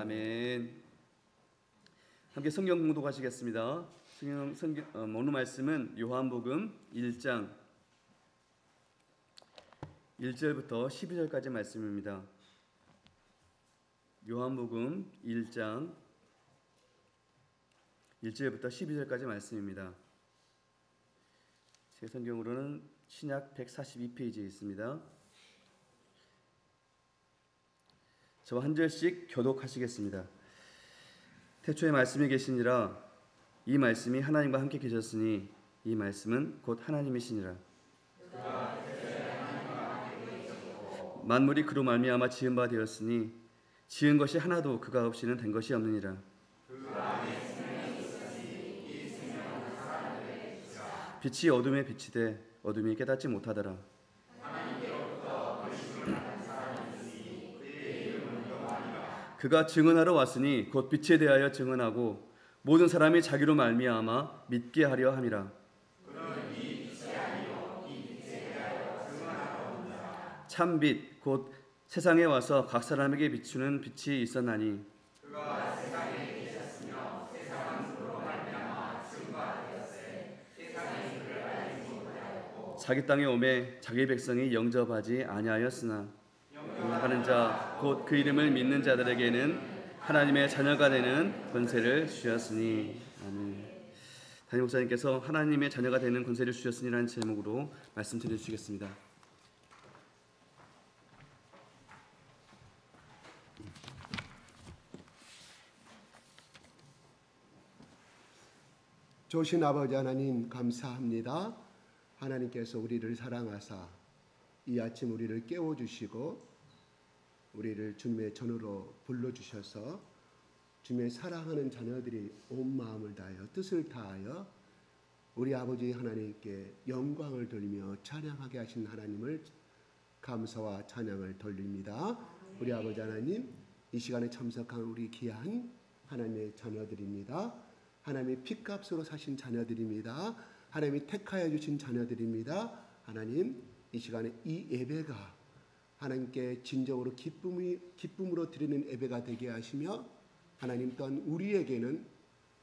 아멘. 함께 성경 공독하시겠습니다. 오늘 말씀은 요한복음 1장 1절부터 12절까지 말씀입니다. 요한복음 1장 1절부터 12절까지 말씀입니다. 제 성경으로는 신약 142페이지에 있습니다. 저와 한 절씩 교독하시겠습니다. 태초에 말씀이 계시니라. 이 말씀이 하나님과 함께 계셨으니 이 말씀은 곧 하나님이시니라. 만물이 그로 말미암아 지은 바 되었으니 지은 것이 하나도 그가 없이는 된 것이 없느니라. 빛이 어둠에 비치되 어둠이 깨닫지 못하더라. 그가 증언하러 왔으니 곧 빛에 대하여 증언하고 모든 사람이 자기로 말미암아 믿게 하려 함이라. 참 빛 곧 세상에 와서 각 사람에게 비추는 빛이 있었나니 자기 땅에 오매 자기 백성이 영접하지 아니하였으나 하는 자 곧 그 이름을 믿는 자들에게는 하나님의 자녀가 되는 권세를 주셨으니. 아멘. 담임 목사님께서 하나님의 자녀가 되는 권세를 주셨으니라는 제목으로 말씀 드려주시겠습니다. 좋으신 아버지 하나님 감사합니다. 하나님께서 우리를 사랑하사 이 아침 우리를 깨워주시고 우리를 주님의 전으로 불러주셔서 주님의 사랑하는 자녀들이 온 마음을 다하여 뜻을 다하여 우리 아버지 하나님께 영광을 돌리며 찬양하게 하신 하나님을 감사와 찬양을 돌립니다. 우리 아버지 하나님, 이 시간에 참석한 우리 귀한 하나님의 자녀들입니다. 하나님의 핏값으로 사신 자녀들입니다. 하나님이 택하여 주신 자녀들입니다. 하나님, 이 시간에 이 예배가 하나님께 진정으로 기쁨으로 드리는 예배가 되게 하시며 하나님 또한 우리에게는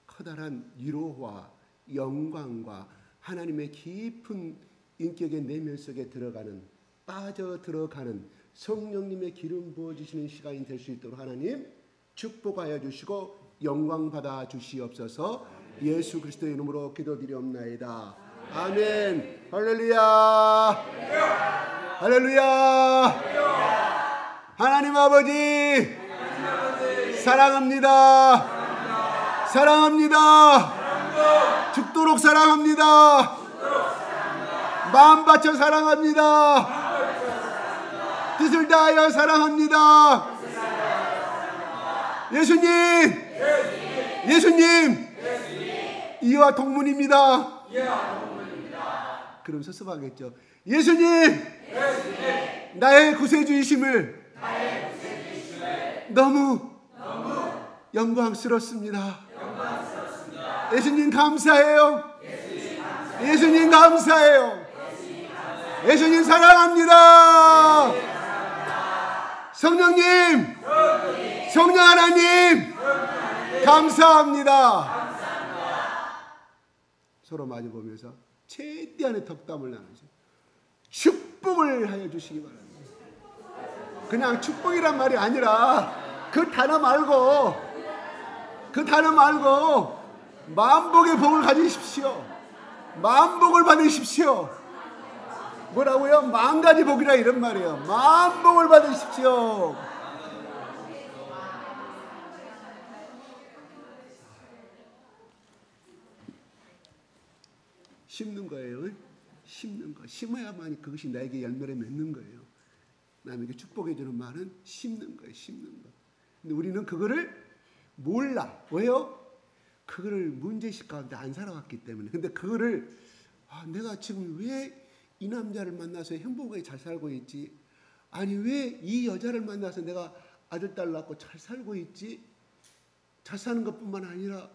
커다란 위로와 영광과 하나님의 깊은 인격의 내면 속에 들어가는 빠져들어가는 성령님의 기름 부어주시는 시간이 될 수 있도록 하나님 축복하여 주시고 영광 받아 주시옵소서. 예수 그리스도의 이름으로 기도드리옵나이다. 아멘. 할렐루야. 할렐루야. 하나님 아버지 사랑합니다. 사랑합니다. 죽도록 사랑합니다. 마음 바쳐 사랑합니다. 뜻을 다하여 사랑합니다. 예수님 이와 동문입니다. 그럼 섭섭하겠죠. 예수님 나의 구세주이심을 너무 영광스럽습니다. 예수님 감사해요. 예수님 감사해요. 예수님 사랑합니다. 성령님 성령 하나님 감사합니다. 서로 마주보면서 최대한의 덕담을 나누죠. 축복을 하여 주시기 바랍니다. 그냥 축복이란 말이 아니라 그 단어 말고 만복의 복을 가지십시오. 만복을 받으십시오. 뭐라고요? 만가지 복이라 이런 말이에요. 만복을 받으십시오. 심는 거예요. 심는 거. 심어야만 그것이 나에게 열매를 맺는 거예요. 남에게 축복해 주는 말은 심는 거예요. 심는 거. 근데 우리는 그거를 몰라. 왜요? 그거를 문제식 가운데 안 살아왔기 때문에. 근데 그거를 내가 지금 왜 이 남자를 만나서 행복하게 잘 살고 있지? 아니 왜 이 여자를 만나서 내가 아들 딸 낳고 잘 살고 있지? 잘 사는 것뿐만 아니라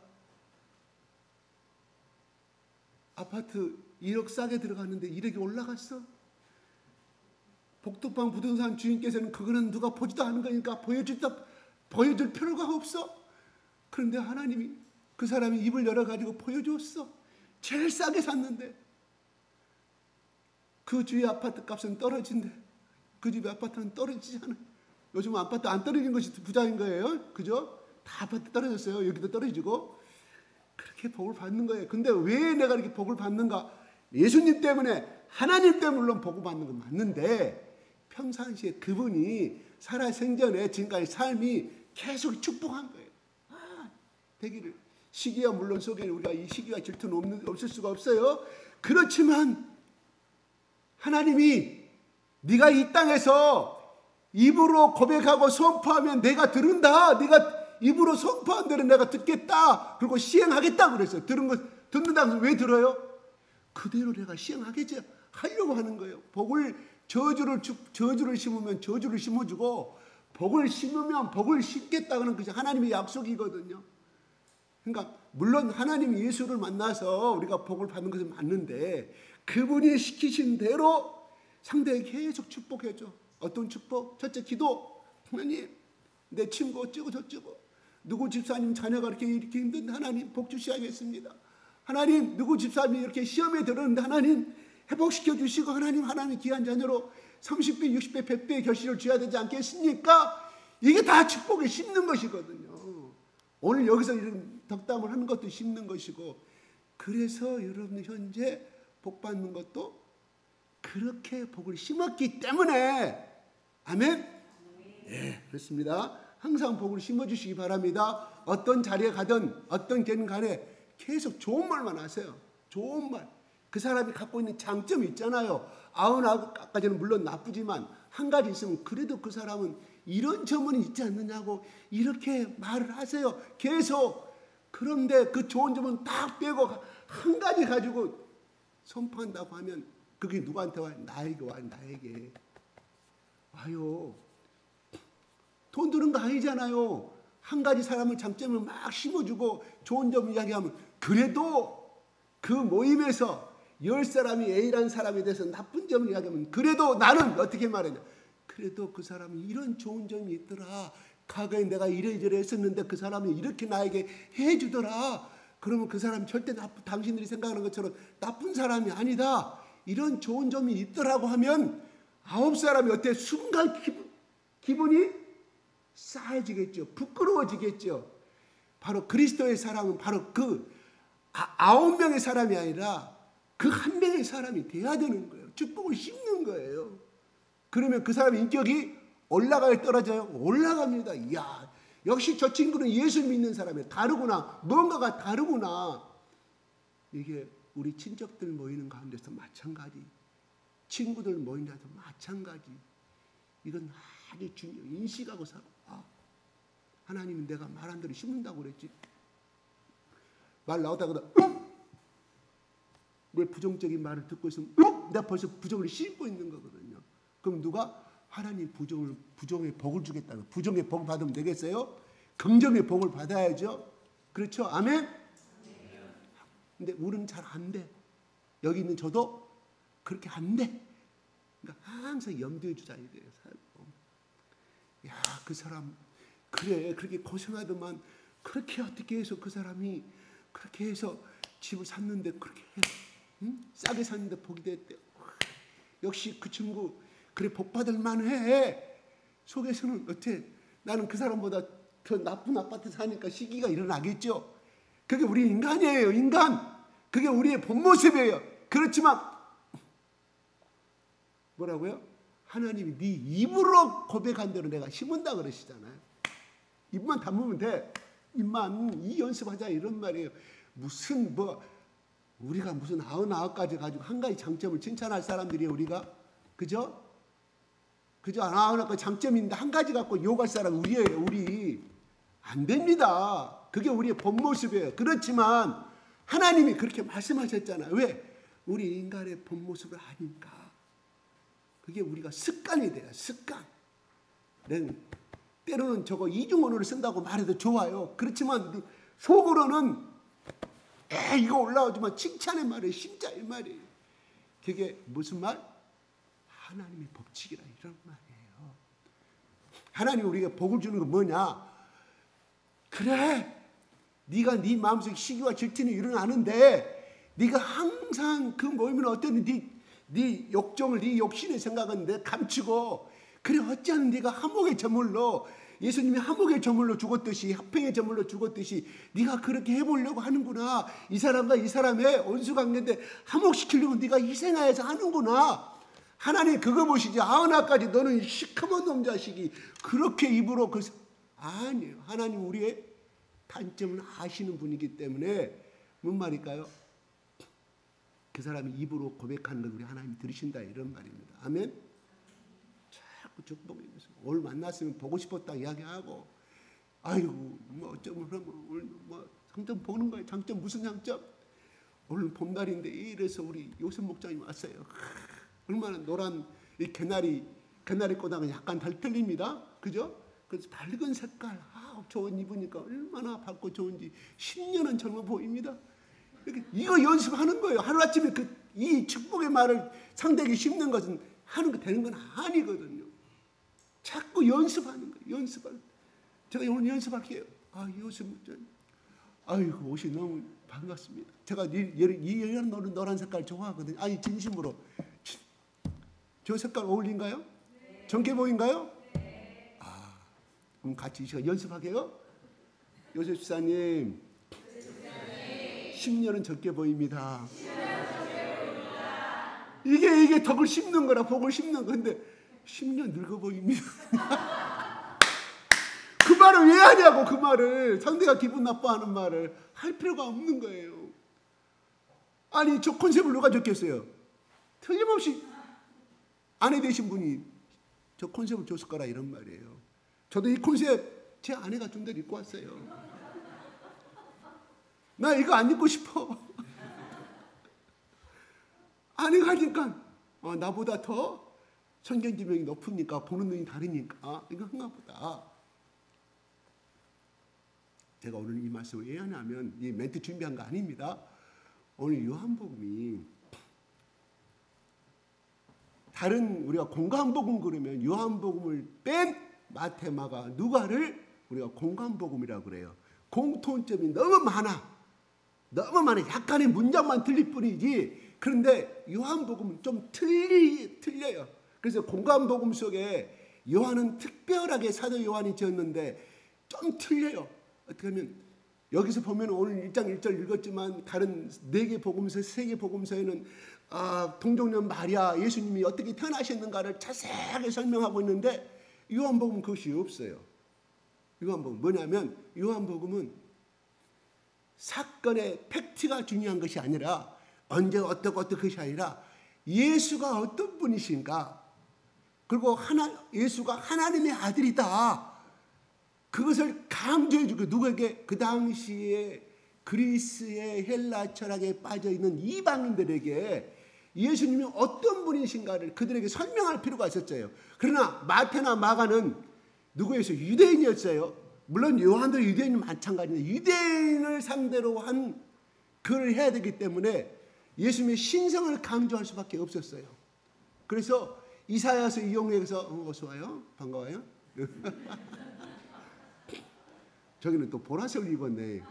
아파트 1억 싸게 들어갔는데 1억이 올라갔어? 복덕방 부동산 주인께서는 그거는 누가 보지도 않은 거니까 보여주다 보여줄 필요가 없어. 그런데 하나님이 그 사람이 입을 열어가지고 보여줬어. 제일 싸게 샀는데 그 주위 아파트 값은 떨어진대. 그 집의 아파트는 떨어지지 않아. 요즘 아파트 안 떨어진 것이 부자인 거예요. 그죠? 다 아파트 떨어졌어요. 여기도 떨어지고. 그렇게 복을 받는 거예요. 근데 왜 내가 이렇게 복을 받는가? 예수님 때문에, 하나님 때문에 물론 복을 받는 건 맞는데 평상시에 그분이 살아 생전에 지금까지 삶이 계속 축복한 거예요. 되기를. 시기와 물론 속에는 우리가 이 시기와 질투는 없을 수가 없어요. 그렇지만 하나님이 네가 이 땅에서 입으로 고백하고 선포하면 내가 들은다. 네가 입으로 선포한 대로 내가 듣겠다. 그리고 시행하겠다 그랬어요. 듣는다고 해서 왜 들어요? 그대로 내가 시행하겠지 하려고 하는 거예요. 복을 저주를 심으면 저주를 심어주고 복을 심으면 복을 심겠다는 것이 하나님의 약속이거든요. 그러니까 물론 하나님 예수를 만나서 우리가 복을 받는 것은 맞는데 그분이 시키신 대로 상대에게 계속 축복해줘. 어떤 축복? 첫째, 기도. 하나님, 내 친구 어쩌고 저쩌고. 누구 집사님 자녀가 이렇게 힘든데 하나님 복 주셔야겠습니다. 하나님, 누구 집사님이 이렇게 시험에 들었는데 하나님 회복시켜 주시고 하나님 귀한 자녀로 30배, 60배, 100배의 결실을 줘야 되지 않겠습니까? 이게 다 축복을 심는 것이거든요. 오늘 여기서 이런 덕담을 하는 것도 심는 것이고, 그래서 여러분 현재 복 받는 것도 그렇게 복을 심었기 때문에, 아멘? 예, 그렇습니다. 항상 복을 심어주시기 바랍니다. 어떤 자리에 가든 어떤 길은 간에 계속 좋은 말만 하세요. 좋은 말. 그 사람이 갖고 있는 장점이 있잖아요. 99가지는 물론 나쁘지만 한 가지 있으면 그래도 그 사람은 이런 점은 있지 않느냐고 이렇게 말을 하세요. 계속. 그런데 그 좋은 점은 딱 빼고 한 가지 가지고 선포한다고 하면 그게 누구한테 와요? 나에게 와요. 나에게 와요. 돈 드는 거 아니잖아요. 한 가지 사람을 장점을 막 심어주고 좋은 점 이야기하면 그래도 그 모임에서 10사람이 A라는 사람에 대해서 나쁜 점을 이야기하면 그래도 나는 어떻게 말하냐. 그래도 그 사람이 이런 좋은 점이 있더라. 과거에 내가 이래저래 했었는데 그 사람이 이렇게 나에게 해주더라. 그러면 그 사람이 절대 당신들이 생각하는 것처럼 나쁜 사람이 아니다. 이런 좋은 점이 있더라고 하면 9사람이 어때? 순간 기분이 싸해지겠죠. 부끄러워지겠죠. 바로 그리스도의 사랑은 바로 그 9명의 사람이 아니라 그 한 명의 사람이 돼야 되는 거예요. 축복을 심는 거예요. 그러면 그 사람의 인격이 올라가요, 떨어져요? 올라갑니다. 이야, 역시 저 친구는 예수 믿는 사람이에요. 다르구나. 뭔가가 다르구나. 이게 우리 친척들 모이는 가운데서 마찬가지. 친구들 모이는 데서 마찬가지. 이건 아주 중요해요. 인식하고 살아. 하나님은 내가 말한 대로 심는다고 그랬지. 말 나오다가 내 부정적인 말을 듣고 있으면 내가 벌써 부정을 심고 있는 거거든요. 그럼 누가 하나님 부정의 복을 주겠다고 부정의 복을 받으면 되겠어요? 긍정의 복을 받아야죠. 그렇죠? 아멘? 근데 우리는 잘 안 돼. 여기 있는 저도 그렇게 안 돼. 그러니까 항상 염두에 주자 이래요. 야, 그 사람 그래 그렇게 고생하더만 그렇게 어떻게 해서 그 사람이 그렇게 해서 집을 샀는데 그렇게 싸게 샀는데 복이 됐대. 역시 그 친구 그래 복 받을 만해. 속에서는 어때? 나는 그 사람보다 더 나쁜 아파트 사니까 시기가 일어나겠죠. 그게 우리 인간이에요. 인간. 그게 우리의 본 모습이에요. 그렇지만 뭐라고요? 하나님이 네 입으로 고백한 대로 내가 심은다 그러시잖아요. 입만 담으면 돼. 입만 이 연습하자 이런 말이에요. 무슨 우리가 무슨 99가지 가지고 한 가지 장점을 칭찬할 사람들이에요. 우리가. 그죠? 99가지 장점이 있는데 한 가지 갖고 욕할 사람 우리예요. 우리. 안 됩니다. 그게 우리의 본 모습이에요. 그렇지만 하나님이 그렇게 말씀하셨잖아요. 왜? 우리 인간의 본 모습을 아니까. 그게 우리가 습관이 돼요. 습관. 때로는 저거 이중언어를 쓴다고 말해도 좋아요. 그렇지만 속으로는 이거 올라오지만 칭찬의 말이에요. 심자의 말이에요. 그게 무슨 말? 하나님의 법칙이라 이런 말이에요. 하나님이 우리가 복을 주는 건 뭐냐? 그래, 네가 네 마음속에 시기와 질투는 일어나는데 네가 항상 그 모임은 어떤 네 욕정을, 네 욕심의 생각은 내 감추고, 그래 어찌하면 네가 한목의 제물로, 예수님이 한목의 제물로 죽었듯이, 합행의 제물로 죽었듯이 네가 그렇게 해보려고 하는구나. 이 사람과 이 사람의 온수관계인데 한목시키려고 네가 희생하여서 하는구나. 하나님 그거 보시지. 아흔아까지 너는 시커먼 놈 자식이 그렇게 입으로 아니에요. 하나님 우리의 단점을 아시는 분이기 때문에 뭔 말일까요? 그 사람이 입으로 고백하는 걸 우리 하나님이 들으신다, 이런 말입니다. 아멘. 자꾸 축복해주세요. 오늘 만났으면 보고 싶었다 이야기하고, 아이고 뭐 어쩌면 오늘 뭐 장점 보는 거예요. 장점 무슨 장점? 오늘 봄날인데 이래서 우리 요셉 목장님 왔어요. 얼마나 노란 이 개나리 꽃하고 약간 달 틀립니다. 그죠? 그래서 밝은 색깔, 좋은 입으니까 얼마나 밝고 좋은지 10년은 젊어 보입니다. 이거 연습하는 거예요. 하루아침에 이 축복의 말을 상대에게 심는 것은 하는 거 되는 건 아니거든요. 자꾸 연습하는 거예요. 연습하는. 제가 오늘 연습할게요. 요셉 목장님. 아이고 옷이 너무 반갑습니다. 제가 이 노란 색깔 좋아하거든요. 아니 진심으로. 저 색깔 어울린가요? 네. 정케 보인가요? 네. 그럼 같이 이 시간 연습하게요. 요셉 집사님, 10년은 적게 보입니다. 이게 덕을 심는 거라, 복을 심는 건데 10년 늙어 보입니다. 그 말을 왜 하냐고. 그 말을, 상대가 기분 나빠하는 말을 할 필요가 없는 거예요. 아니 저 컨셉을 누가 줬겠어요? 틀림없이 아내 되신 분이 저 컨셉을 줬을 거라, 이런 말이에요. 저도 이 컨셉 제 아내가 준 대로 입고 왔어요. 나 이거 안 입고 싶어. 아내가 하니까 나보다 더 선견지명이 높으니까, 보는 눈이 다르니까 이거 한가 보다. 제가 오늘 이 말씀을 왜 하냐면, 이 멘트 준비한 거 아닙니다. 오늘 요한복음이, 다른 우리가 공간복음 그러면 요한복음을 뺀 마태, 마가, 누가를 우리가 공간복음이라고 그래요. 공통점이 너무 많아. 약간의 문장만 틀릴 뿐이지. 그런데 요한복음은 좀 틀려요. 그래서 공간복음 속에 요한은 특별하게 사도 요한이 지었는데 좀 틀려요. 어떻게 하면 여기서 보면 오늘 1장 1절 읽었지만 다른 4개 복음서, 3개 복음서에는 동정녀 마리아, 예수님이 어떻게 태어나셨는가를 자세하게 설명하고 있는데, 요한복음은 그것이 없어요. 요한복음 뭐냐면, 요한복음은 사건의 팩트가 중요한 것이 아니라, 언제 어떻고 것이 아니라 예수가 어떤 분이신가, 그리고 예수가 하나님의 아들이다, 그것을 강조해주고, 누구에게? 그 당시에 그리스의 헬라 철학에 빠져있는 이방인들에게 예수님이 어떤 분이신가를 그들에게 설명할 필요가 있었어요. 그러나 마태나 마가는 누구에서? 유대인이었어요. 물론 요한도 유대인은 마찬가지인데, 유대인을 상대로 한 글을 해야 되기 때문에 예수님의 신성을 강조할 수밖에 없었어요. 그래서 이사야서 이용해서 어서 와요. 반가워요. 저기는 또 보라색을 입었네.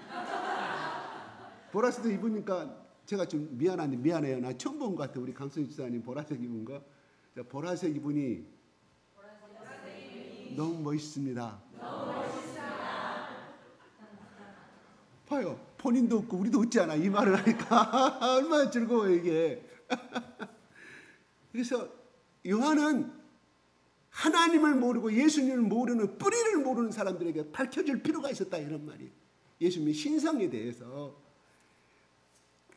보라색도 입으니까 제가 좀 미안해요. 나 처음 본 것 같아요. 우리 강선희 집사님 보라색 입은 거. 보라색 입으니 너무 멋있습니다. 봐요. 본인도 웃고 우리도 웃지 않아. 이 말을 하니까 얼마나 즐거워요 이게. 그래서 요한은 하나님을 모르고 예수님을 모르는, 뿌리를 모르는 사람들에게 밝혀줄 필요가 있었다, 이런 말이에요. 예수님의 신성에 대해서.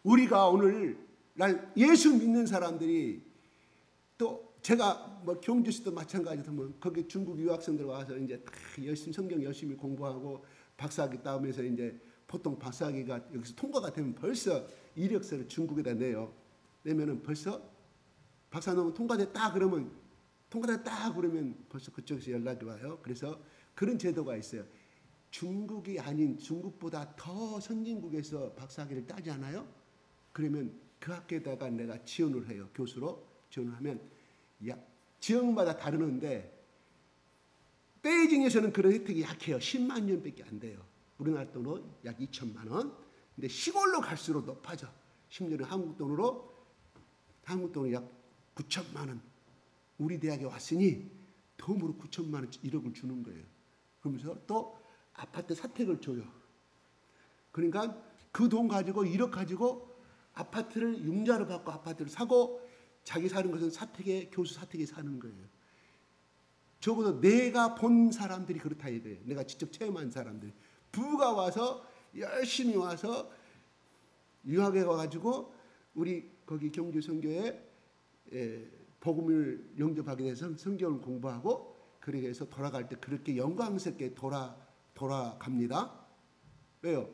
우리가 오늘날 예수 믿는 사람들이, 또 제가 뭐 경주시도 마찬가지로 거기 중국 유학생들 와서 이제 열심히 성경 열심히 공부하고 박사학위 따오면서 이제 보통 박사학위가 여기서 통과가 되면 벌써 이력서를 중국에다 내면은 벌써 박사 논문 통과됐다 그러면 벌써 그쪽에서 연락이 와요. 그래서 그런 제도가 있어요. 중국이 아닌 중국보다 더 선진국에서 박사학위를 따지 않아요? 그러면 그 학교에다가 내가 지원을 해요. 교수로 지원을 하면 지역마다 다르는데 베이징에서는 그런 혜택이 약해요. 10만 년밖에 안 돼요. 우리나라 돈으로 약 2천만 원. 근데 시골로 갈수록 높아져. 심지어는 한국 돈으로 약 9천만 원. 우리 대학에 왔으니 덤으로 9천만 원 1억을 주는 거예요. 그러면서 또 아파트 사택을 줘요. 그러니까 그 돈 가지고 1억 가지고 아파트를 융자로 받고 아파트를 사고 자기 사는 것은 사택에 교수 사택에 사는 거예요. 적어도 내가 본 사람들이 그렇다 이거예요. 내가 직접 체험한 사람들. 부가 와서 열심히 와서 유학에 와가지고 우리 거기 경주 선교에 복음을 영접하게 돼서 성경을 공부하고 그렇게 해서 돌아갈 때 그렇게 영광스럽게 돌아갑니다. 왜요?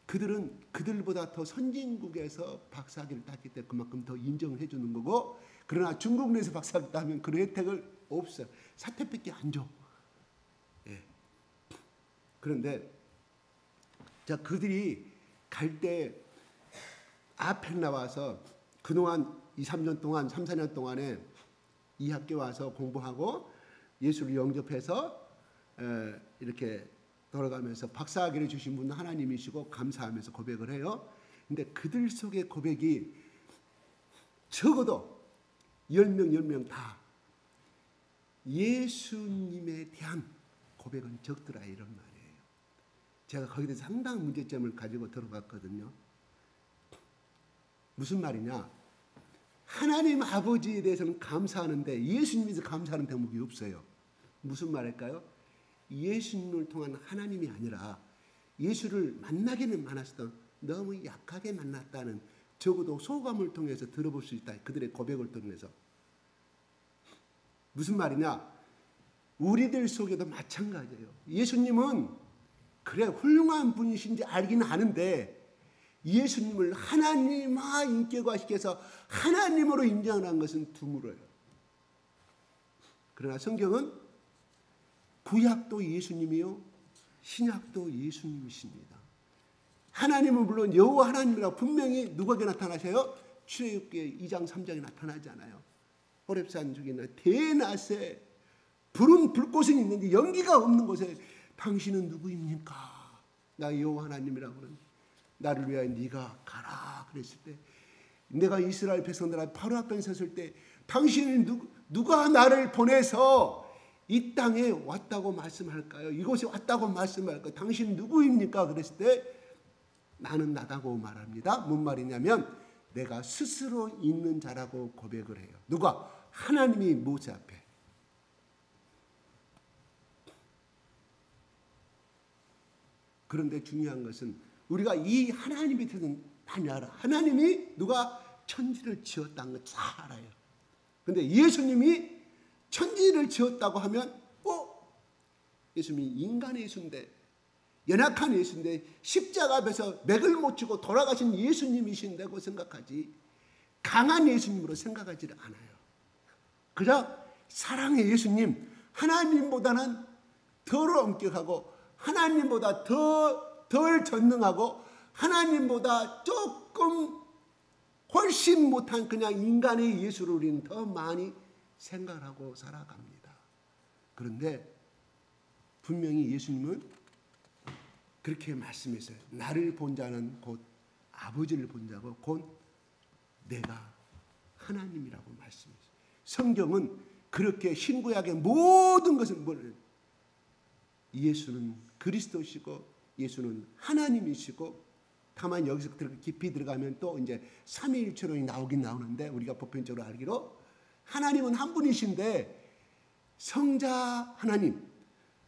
그들은 그들보다 더 선진국에서 박사학위를 땄기 때문에 그만큼 더 인정을 해주는 거고, 그러나 중국 내에서 박사학위 따면 그런 혜택을 없어요. 사택밖에 안 줘. 예. 그런데 자 그들이 갈 때 앞에 나와서 그동안 2, 3년 동안 3, 4년 동안에 이 학교 와서 공부하고 예수를 영접해서 이렇게 돌아가면서 박사학위를 주신 분은 하나님이시고 감사하면서 고백을 해요. 근데 그들 속의 고백이 적어도 10명 다 예수님에 대한 고백은 적더라 이런 말이에요. 제가 거기에 대해서 상당한 문제점을 가지고 들어갔거든요. 무슨 말이냐? 하나님 아버지에 대해서는 감사하는데 예수님에서 감사하는 대목이 없어요. 무슨 말일까요? 예수님을 통한 하나님이 아니라 예수를 만나기는 만났어도 너무 약하게 만났다는, 적어도 소감을 통해서 들어볼 수 있다. 그들의 고백을 통해서. 무슨 말이냐? 우리들 속에도 마찬가지예요. 예수님은 그래 훌륭한 분이신지 알기는 아는데 예수님을 하나님화 인격화시켜서 하나님으로 인정하는 것은 드물어요. 그러나 성경은 구약도 예수님이요 신약도 예수님이십니다. 하나님은 물론 여호와 하나님이라고 분명히 누구에게 나타나셔요? 출애굽기 2장 3장에 나타나잖아요. 호렙산 죽이나 대낮에 불은 불꽃은 있는데 연기가 없는 곳에 당신은 누구입니까? 나 여호와 하나님이라고 그러는데 나를 위하여 네가 가라 그랬을 때, 내가 이스라엘 백성들 앞에 바로 앞에 섰을 때 당신은 누가 나를 보내서 이 땅에 왔다고 말씀할까요? 이곳에 왔다고 말씀할까요? 당신 누구입니까? 그랬을 때 나는 나다고 말합니다. 뭔 말이냐면 내가 스스로 있는 자라고 고백을 해요. 누가? 하나님이 모세 앞에. 그런데 중요한 것은 우리가 이 하나님에 대해서는 많이 알아. 하나님이 누가 천지를 지었다는 걸 잘 알아요. 그런데 예수님이 천지를 지었다고 하면 예수님이 인간의 예수인데, 연약한 예수인데 십자가 앞에서 맥을 못 치고 돌아가신 예수님이신다고 생각하지 강한 예수님으로 생각하지를 않아요. 그저 사랑의 예수님, 하나님보다는 덜 엄격하고 하나님보다 덜 전능하고 하나님보다 조금 훨씬 못한 그냥 인간의 예수를 우리는 더 많이 생각하고 살아갑니다. 그런데 분명히 예수님은 그렇게 말씀했어요. 나를 본 자는 곧 아버지를 본 자고 곧 내가 하나님이라고 말씀했어요. 성경은 그렇게 신구약의 모든 것을 예수는 그리스도시고 예수는 하나님이시고, 다만 여기서 깊이 들어가면 또 이제 삼위일체론이 나오긴 나오는데 우리가 보편적으로 알기로 하나님은 한 분이신데 성자 하나님,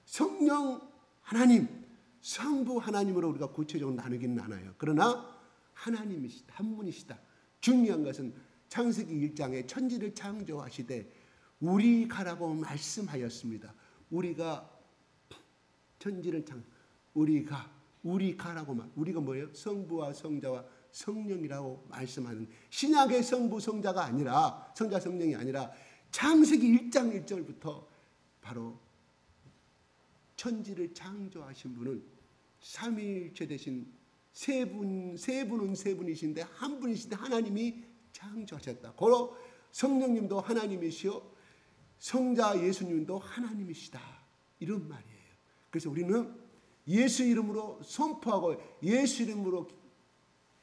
성령 하나님, 성부 하나님으로 우리가 구체적으로 나누기는 않아요. 그러나 하나님이시다, 한 분이시다. 중요한 것은 창세기 1장에 천지를 창조하시되 우리 가라고 말씀하였습니다. 우리가 천지를 우리 가라고 말. 우리가 뭐예요? 성부와 성자와 성령이라고 말씀하는, 신약의 성부 성자가 아니라, 성자 성령이 아니라 창세기 1장 1절부터 바로 천지를 창조하신 분은 삼위일체 되신 세 분은 세 분이신데 한 분이신데 하나님이 창조하셨다. 고로 성령님도 하나님이시요 성자 예수님도 하나님이시다. 이런 말이에요. 그래서 우리는 예수 이름으로 선포하고 예수 이름으로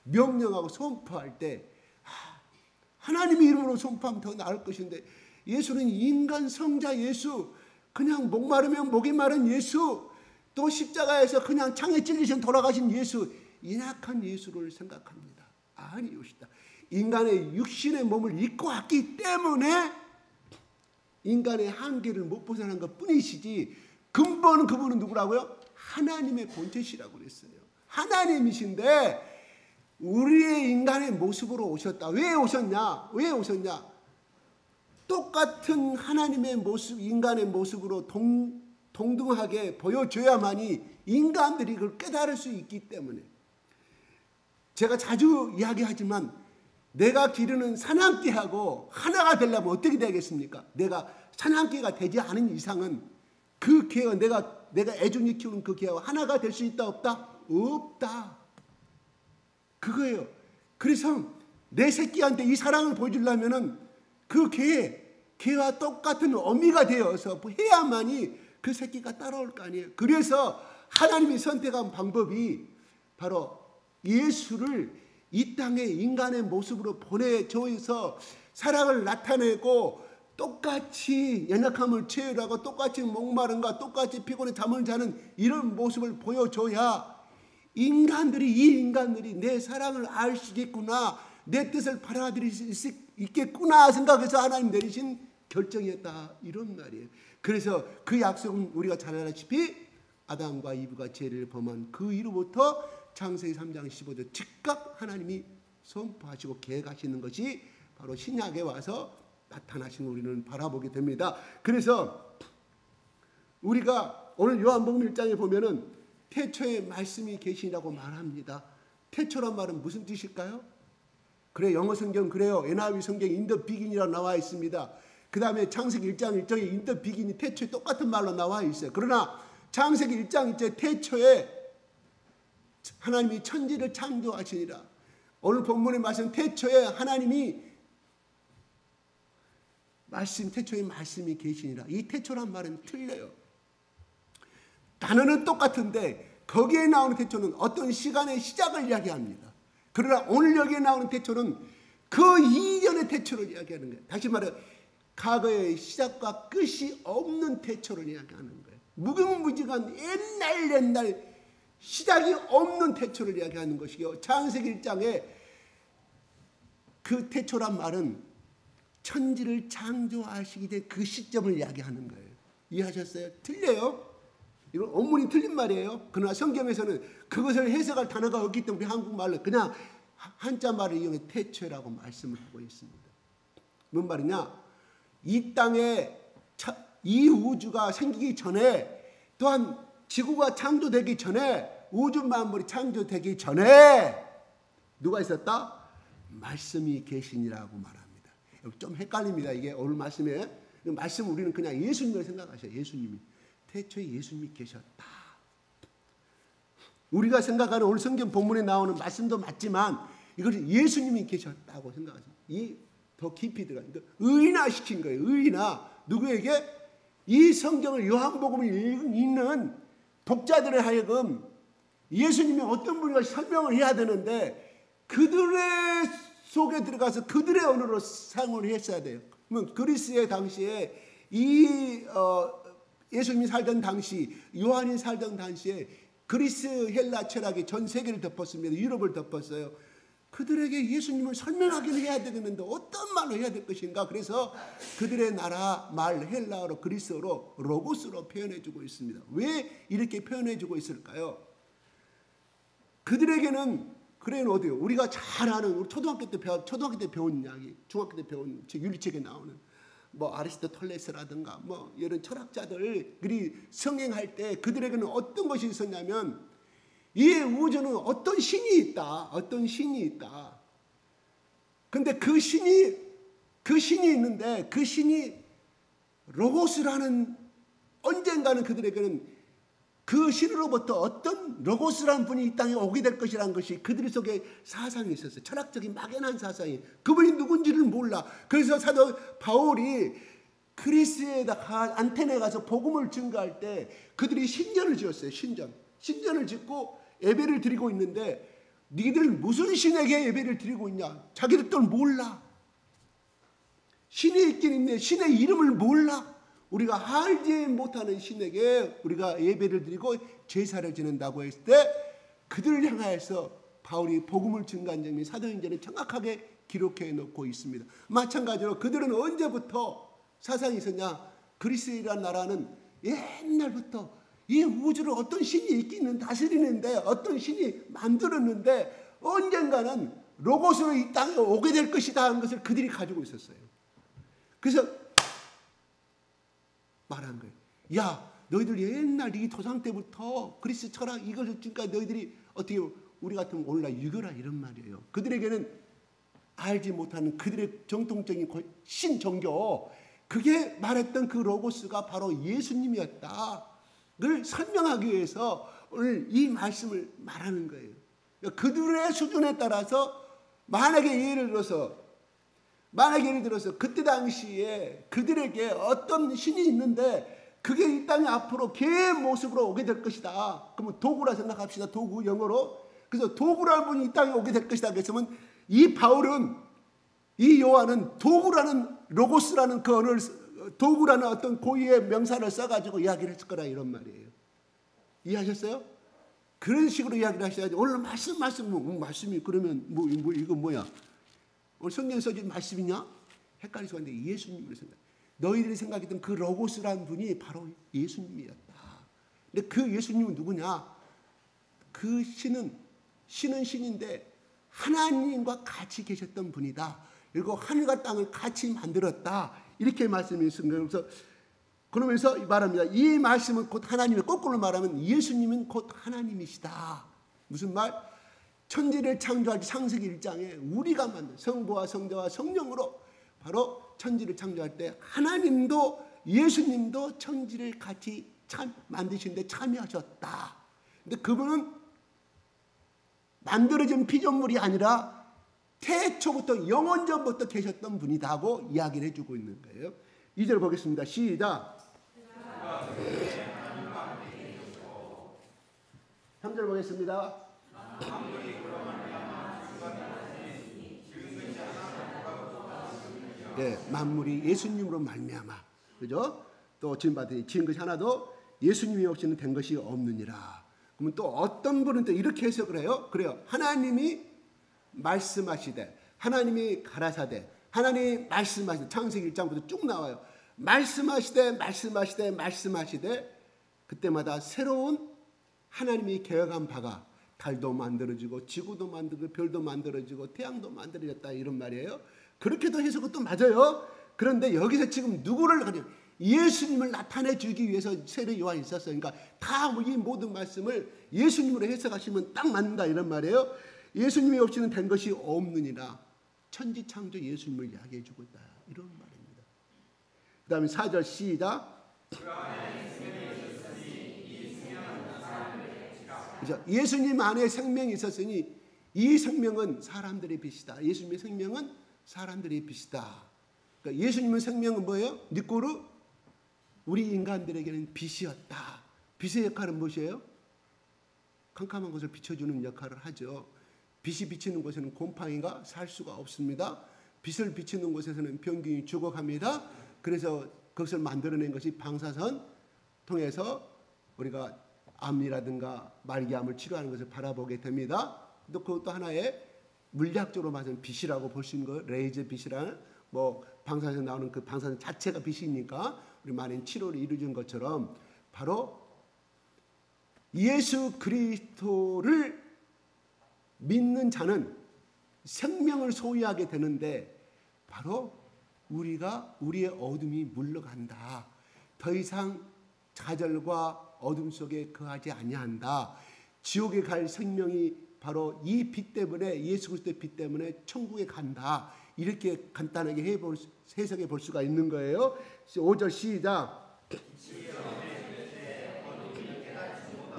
명령하고 선포할 때 하나님의 이름으로 선포하면 더 나을 것인데 예수는 인간 성자 예수, 그냥 목마르면 목이 마른 예수, 또 십자가에서 그냥 창에 찔리신 돌아가신 예수, 인악한 예수를 생각합니다. 아니오시다. 인간의 육신의 몸을 입고 왔기 때문에 인간의 한계를 못 벗어난 것 뿐이시지 근본은 그분은 누구라고요? 하나님의 본체시라고 그랬어요. 하나님이신데 우리의 인간의 모습으로 오셨다. 왜 오셨냐? 왜 오셨냐? 똑같은 하나님의 모습, 인간의 모습으로 동등하게 보여줘야만이 인간들이 그걸 깨달을 수 있기 때문에 제가 자주 이야기하지만 내가 기르는 사냥개하고 하나가 되려면 어떻게 되겠습니까? 내가 사냥개가 되지 않은 이상은 그 개와 내가 애중히 키우는 그 개와 하나가 될 수 있다 없다? 없다. 그거예요. 그래서 내 새끼한테 이 사랑을 보여주려면은 그 개와 똑같은 어미가 되어서 해야만이 그 새끼가 따라올 거 아니에요. 그래서 하나님이 선택한 방법이 바로 예수를 이 땅에 인간의 모습으로 보내줘서 사랑을 나타내고 똑같이 연약함을 채우라고 똑같이 목마른가 똑같이 피곤해 잠을 자는 이런 모습을 보여줘야 인간들이 이 인간들이 내 사랑을 알시겠구나, 내 뜻을 받아들일 수 있겠구나 생각해서 하나님 내리신 결정이었다 이런 말이에요. 그래서 그 약속은 우리가 잘 알다시피 아담과 이브가 죄를 범한 그 이후부터 창세기 3장 15절 즉각 하나님이 선포하시고 계획하시는 것이 바로 신약에 와서 나타나신 우리는 바라보게 됩니다. 그래서 우리가 오늘 요한복음 1장에 보면은 태초에 말씀이 계시라고 말합니다. 태초란 말은 무슨 뜻일까요? 그래, 영어 성경 그래요. NIV 성경 in the beginning이라고 나와 있습니다. 그 다음에 창세기 1장 1절에 in the beginning 태초에 똑같은 말로 나와 있어요. 그러나 창세기 1장 1절에 태초에 하나님이 천지를 창조하시니라. 오늘 본문의 말씀 태초에 하나님이 태초에 말씀이 계시니라. 이 태초란 말은 틀려요. 단어는 똑같은데 거기에 나오는 태초는 어떤 시간의 시작을 이야기합니다. 그러나 오늘 여기에 나오는 태초는 그 이전의 태초를 이야기하는 거예요. 다시 말해 과거의 시작과 끝이 없는 태초를 이야기하는 거예요. 무궁무진한 옛날 시작이 없는 태초를 이야기하는 것이요. 창세기 1장에 그 태초란 말은 천지를 창조하시기 전 그 시점을 이야기하는 거예요. 이해하셨어요? 틀려요. 이건 원문이 틀린 말이에요. 그러나 성경에서는 그것을 해석할 단어가 없기 때문에 한국말로 그냥 한자 말을 이용해 태초라고 말씀을 하고 있습니다. 뭔 말이냐? 이 땅에 이 우주가 생기기 전에 또한 지구가 창조되기 전에 우주 만물이 창조되기 전에 누가 있었다? 말씀이 계시니라고 말합니다. 좀 헷갈립니다. 이게 오늘 말씀에 말씀 우리는 그냥 예수님을 생각하셔요. 예수님이 태초에 예수님이 계셨다. 우리가 생각하는 오늘 성경 본문에 나오는 말씀도 맞지만 이걸 예수님이 계셨다고 생각하세요. 이 더 깊이 들어가니까 의인화시킨 거예요. 의인화. 누구에게? 이 성경을 요한복음을 읽는 독자들을 하여금 예수님이 어떤 분인가 설명을 해야 되는데 그들의 속에 들어가서 그들의 언어로 사용을 했어야 돼요. 그러면 그리스의 당시에 예수님이 살던 당시, 요한이 살던 당시에 그리스 헬라 철학이 전 세계를 덮었습니다. 유럽을 덮었어요. 그들에게 예수님을 설명하기는 해야 되겠는데 어떤 말로 해야 될 것인가? 그래서 그들의 나라 말 헬라어로 그리스어로 로고스로 표현해주고 있습니다. 왜 이렇게 표현해주고 있을까요? 그들에게는 그래요 어디요? 우리가 잘 아는 우리 초등학교 때 배운 이야기, 중학교 때 배운 윤리책에 나오는 뭐 아리스토텔레스라든가 뭐 이런 철학자들이 성행할 때 그들에게는 어떤 것이 있었냐면 이 우주는 어떤 신이 있다. 근데 그 신이 있는데 그 신이 로고스라는 언젠가는 그들에게는 그 신으로부터 어떤 로고스라는 분이 이 땅에 오게 될 것이라는 것이 그들 속에 사상이 있었어요. 철학적인 막연한 사상이. 그분이 누군지를 몰라. 그래서 사도 바울이 그리스에다가 안테네에 가서 복음을 증거할 때 그들이 신전을 지었어요. 신전. 신전을 짓고 예배를 드리고 있는데 니들 무슨 신에게 예배를 드리고 있냐? 자기들 몰라. 신이 있긴 있네. 신의 이름을 몰라. 우리가 알지 못하는 신에게 우리가 예배를 드리고 제사를 지낸다고 했을 때 그들을 향하여서 바울이 복음을 증거한 점이 사도행전에 정확하게 기록해 놓고 있습니다. 마찬가지로 그들은 언제부터 사상이 있었냐? 그리스라는 나라는 옛날부터 이 우주를 어떤 신이 있기는 다스리는데 어떤 신이 만들었는데 언젠가는 로고스로 이 땅에 오게 될 것이다 하는 것을 그들이 가지고 있었어요. 그래서 말한 거예요. 야, 너희들 옛날 이 조상 때부터 그리스 철학 이것을 지금까지 너희들이 어떻게 우리 같으면 올라 유교라 이런 말이에요. 그들에게는 알지 못하는 그들의 정통적인 신 종교, 그게 말했던 그 로고스가 바로 예수님이었다를 설명하기 위해서 오늘 이 말씀을 말하는 거예요. 그들의 수준에 따라서 만약에 예를 들어서 그때 당시에 그들에게 어떤 신이 있는데 그게 이 땅에 앞으로 개의 모습으로 오게 될 것이다. 그러면 도구라 생각합시다. 도구, 영어로. 그래서 도구라는 분이 이 땅에 오게 될 것이다. 그랬으면 이 바울은, 이 요한은 도구라는 로고스라는 그 언어를, 도구라는 어떤 고유의 명사를 써가지고 이야기를 했을 거라 이런 말이에요. 이해하셨어요? 그런 식으로 이야기를 하셔야지. 오늘 말씀이 그러면 이거 뭐야? 오늘 성경에 써진 말씀이냐? 헷갈릴 수가 있는데 예수님으로 생각. 너희들이 생각했던 그 로고스라는 분이 바로 예수님이었다. 근데 그 예수님은 누구냐? 그 신은 신인데 하나님과 같이 계셨던 분이다. 그리고 하늘과 땅을 같이 만들었다. 이렇게 말씀이 있습니다. 그러면서 말합니다. 이 말씀은 곧 하나님의, 거꾸로 말하면 예수님은 곧 하나님이시다. 무슨 말? 천지를 창조할 창세기 1장에 우리가 만든 성부와 성자와 성령으로 바로 천지를 창조할 때 하나님도 예수님도 천지를 같이 만드시는데 참여하셨다. 근데 그분은 만들어진 피조물이 아니라 태초부터 영원전부터 계셨던 분이다 하고 이야기를 해주고 있는 거예요. 2절 보겠습니다. 시작. 3절 보겠습니다. 예, 만물이 예수님으로 말미암아, 그죠? 또 지은 것이 하나도 예수님이 없이는 된 것이 없느니라. 그러면 또 어떤 분은 또 이렇게 해석을 해요. 그래요. 하나님이 말씀하시되, 하나님이 가라사대, 하나님이 말씀하시되, 창세기 1장부터 쭉 나와요. 말씀하시되 그때마다 새로운 하나님이 계획한 바가 달도 만들어지고 지구도 만들고 별도 만들어지고 태양도 만들어졌다 이런 말이에요. 그렇게도 해서 그것도 맞아요. 그런데 여기서 지금 누구를 가지고 예수님을 나타내 주기 위해서 세례 요한이 있었어요. 그러니까 다 이 모든 말씀을 예수님으로 해석하시면 딱 맞는다 이런 말이에요. 예수님이 없이는 된 것이 없느니라. 천지 창조 예수님을 이야기해 주고 있다 이런 말입니다. 그 다음에 4절 시작. 그렇죠? 예수님 안에 생명이 있었으니 이 생명은 사람들의 빛이다. 예수님의 생명은 사람들의 빛이다. 그러니까 예수님의 생명은 뭐예요? 니꼬르 우리 인간들에게는 빛이었다. 빛의 역할은 무엇이에요? 캄캄한 것을 비춰주는 역할을 하죠. 빛이 비치는 곳에는 곰팡이가 살 수가 없습니다. 빛을 비치는 곳에서는 병균이 죽어갑니다. 그래서 그것을 만들어낸 것이 방사선 통해서 우리가 암이라든가 말기암을 치료하는 것을 바라보게 됩니다. 또 그것도 하나의 물리학적으로 말하면 빛이라고 볼 수 있는 거예요. 레이저 빛이라는 방사선 나오는 그 방사선 자체가 빛이니까 우리 많은 치료를 이루어진 것처럼 바로 예수 그리스도를 믿는 자는 생명을 소유하게 되는데 바로 우리의 어둠이 물러간다. 더 이상 좌절과 어둠 속에 거하지 아니한다. 지옥에 갈 생명이 바로 이 빛 때문에 예수 그리스도의 빛 때문에 천국에 간다. 이렇게 간단하게 해석해 볼 수가 있는 거예요. 5절 시작.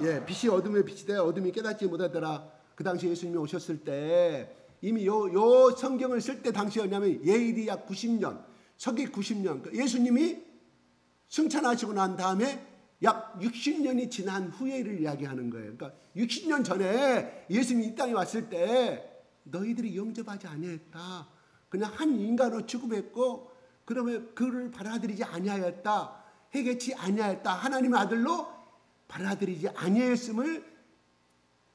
예, 빛이 어둠에 빛이 돼 어둠이 깨닫지 못하더라. 그 당시 예수님이 오셨을 때 이미 요 성경을 쓸 때 당시였냐면 예일이 약 90년, 서기 90년. 예수님이 승천하시고 난 다음에 약 60년이 지난 후에를 이야기하는 거예요. 그러니까 60년 전에 예수님이 이 땅에 왔을 때 너희들이 영접하지 아니했다. 그냥 한 인간으로 취급했고 그러면 그를 받아들이지 아니하였다. 회개치 아니하였다. 하나님의 아들로 받아들이지 아니했음을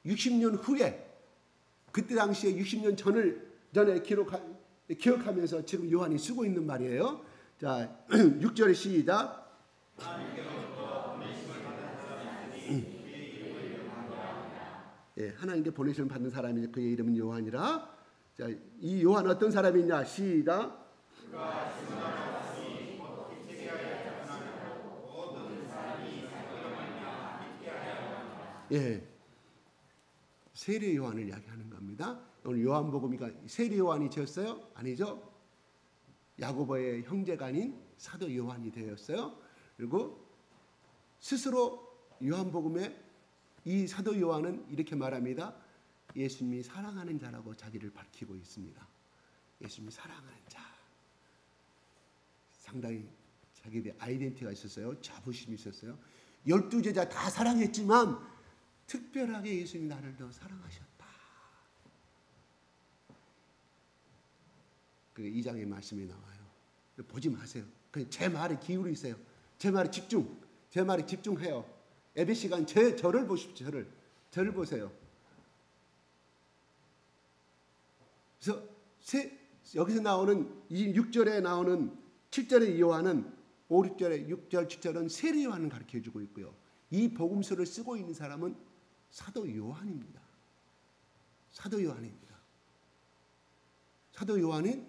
60년 후에 그때 당시에 60년 전에 기억하면서 지금 요한이 쓰고 있는 말이에요. 자, 6절 시작. 예, 하나님께 보내심을 받는 사람이 그의 이름은 요한이라. 자, 이 요한 어떤 사람이냐? 시작. 예, 세례 요한을 이야기하는 겁니다. 오늘 요한복음이가 세례 요한이 되었어요? 아니죠. 야고보의 형제가 아닌 사도 요한이 되었어요. 그리고 스스로 요한복음에 이 사도 요한은 이렇게 말합니다. 예수님이 사랑하는 자라고 자기를 밝히고 있습니다. 예수님이 사랑하는 자. 상당히 자기의 아이덴티티가 있었어요. 자부심이 있었어요. 12제자 다 사랑했지만 특별하게 예수님이 나를 더 사랑하셨다. 그게 2장의 말씀이 나와요. 보지 마세요. 그냥 제 말에 기울이세요. 제 말에 집중해요. 예배 시간 저를 보십시오. 저를 보세요. 그래서 여기서 나오는 이 6절에 나오는 7절의 요한은 5, 6절에 6절, 7절은 세례 요한을 가르쳐주고 있고요. 이 복음서를 쓰고 있는 사람은 사도 요한입니다. 사도 요한입니다. 사도 요한은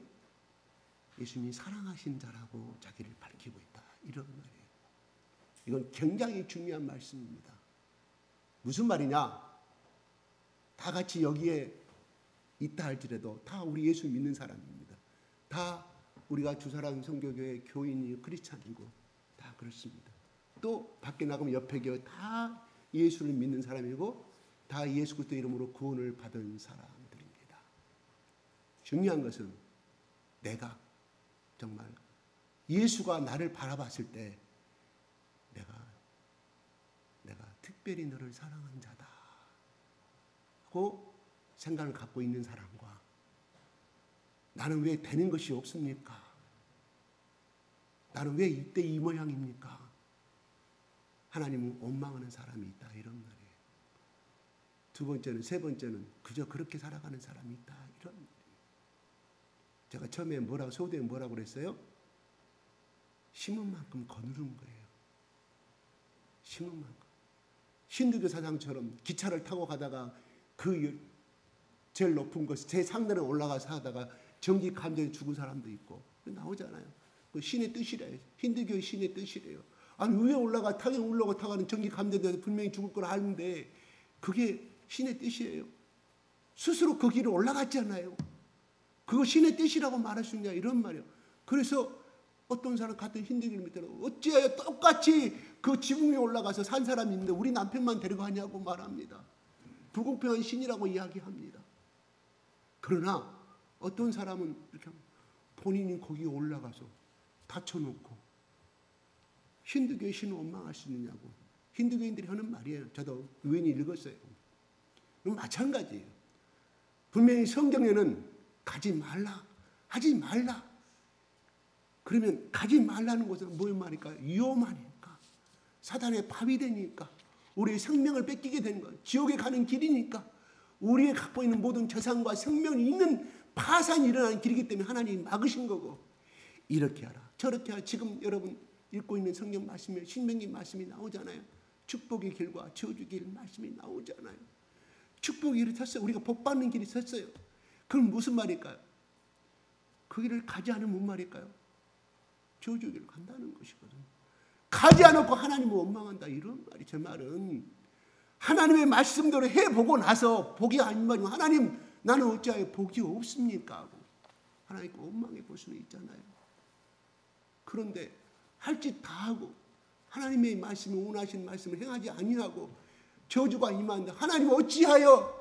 예수님이 사랑하신 자라고 자기를 밝히고 있다. 이런 말이에요. 이건 굉장히 중요한 말씀입니다. 무슨 말이냐? 다 같이 여기에 있다 할지라도 다 우리 예수 믿는 사람입니다. 다 우리가 주사랑 성교교회 교인이 크리스찬이고 다 그렇습니다. 또 밖에 나가면 옆에 교회 다 예수를 믿는 사람이고 다 예수 그리스도 이름으로 구원을 받은 사람들입니다. 중요한 것은 내가 정말 예수가 나를 바라봤을 때 내가 특별히 너를 사랑한 자다 하고 생각을 갖고 있는 사람과 나는 왜 되는 것이 없습니까? 나는 왜 이때 이 모양입니까? 하나님은 원망하는 사람이 있다. 이런 말이에요. 두 번째는, 세 번째는 그저 그렇게 살아가는 사람이 있다. 이런 말이에요. 제가 처음에 소대에 뭐라고 그랬어요? 심은 만큼 거두는 거예요. 심은 만큼. 신두교 사상처럼 기차를 타고 가다가 그 제일 높은 곳, 제 상단에 올라가서 하다가 전기 감전에 죽은 사람도 있고 나오잖아요. 그 신의 뜻이래요. 힌두교의 신의 뜻이래요. 아니 위에 올라가 타게 올라가 타가는 전기 감전돼서 분명히 죽을 걸 아는데 그게 신의 뜻이에요. 스스로 그 길을 올라갔잖아요. 그거 신의 뜻이라고 말할 수 있냐 이런 말이에요. 그래서 어떤 사람 같은 힌두교를 믿더라고. 어찌하여 똑같이 그 지붕 위에 올라가서 산 사람이 있는데 우리 남편만 데려가냐고 말합니다. 불공평한 신이라고 이야기합니다. 그러나 어떤 사람은 이렇게 본인이 거기에 올라가서 닫혀놓고 힌두교의 신을 원망할 수 있느냐고 힌두교인들이 하는 말이에요. 저도 우연히 읽었어요. 마찬가지예요. 분명히 성경에는 가지 말라, 하지 말라. 그러면 가지 말라는 것은 무슨 말일까요? 위험하니까, 사단의 밥이 되니까, 우리의 생명을 뺏기게 되는 것, 지옥에 가는 길이니까, 우리의 갖고 있는 모든 재산과 생명이 있는 파산이 일어나는 길이기 때문에 하나님이 막으신 거고, 이렇게 하라, 저렇게 하라. 지금 여러분 읽고 있는 성경 말씀에 신명기 말씀이 나오잖아요. 축복의 길과 저주의 길 말씀이 나오잖아요. 축복의 길을 섰어요. 우리가 복 받는 길이 섰어요. 그럼 무슨 말일까요? 그 길을 가지 않으면 무슨 말일까요? 저주의 길을 간다는 것이거든요. 가지 않고 하나님을 원망한다 이런 말이. 제 말은 하나님의 말씀대로 해보고 나서 복이 아니면 하나님 나는 어찌하여 복이 없습니까? 하고 하나님께 원망해 볼 수는 있잖아요. 그런데 할 짓 다 하고 하나님의 말씀을 원하시는 말씀을 행하지 아니하고 저주가 임하는데 하나님 어찌하여,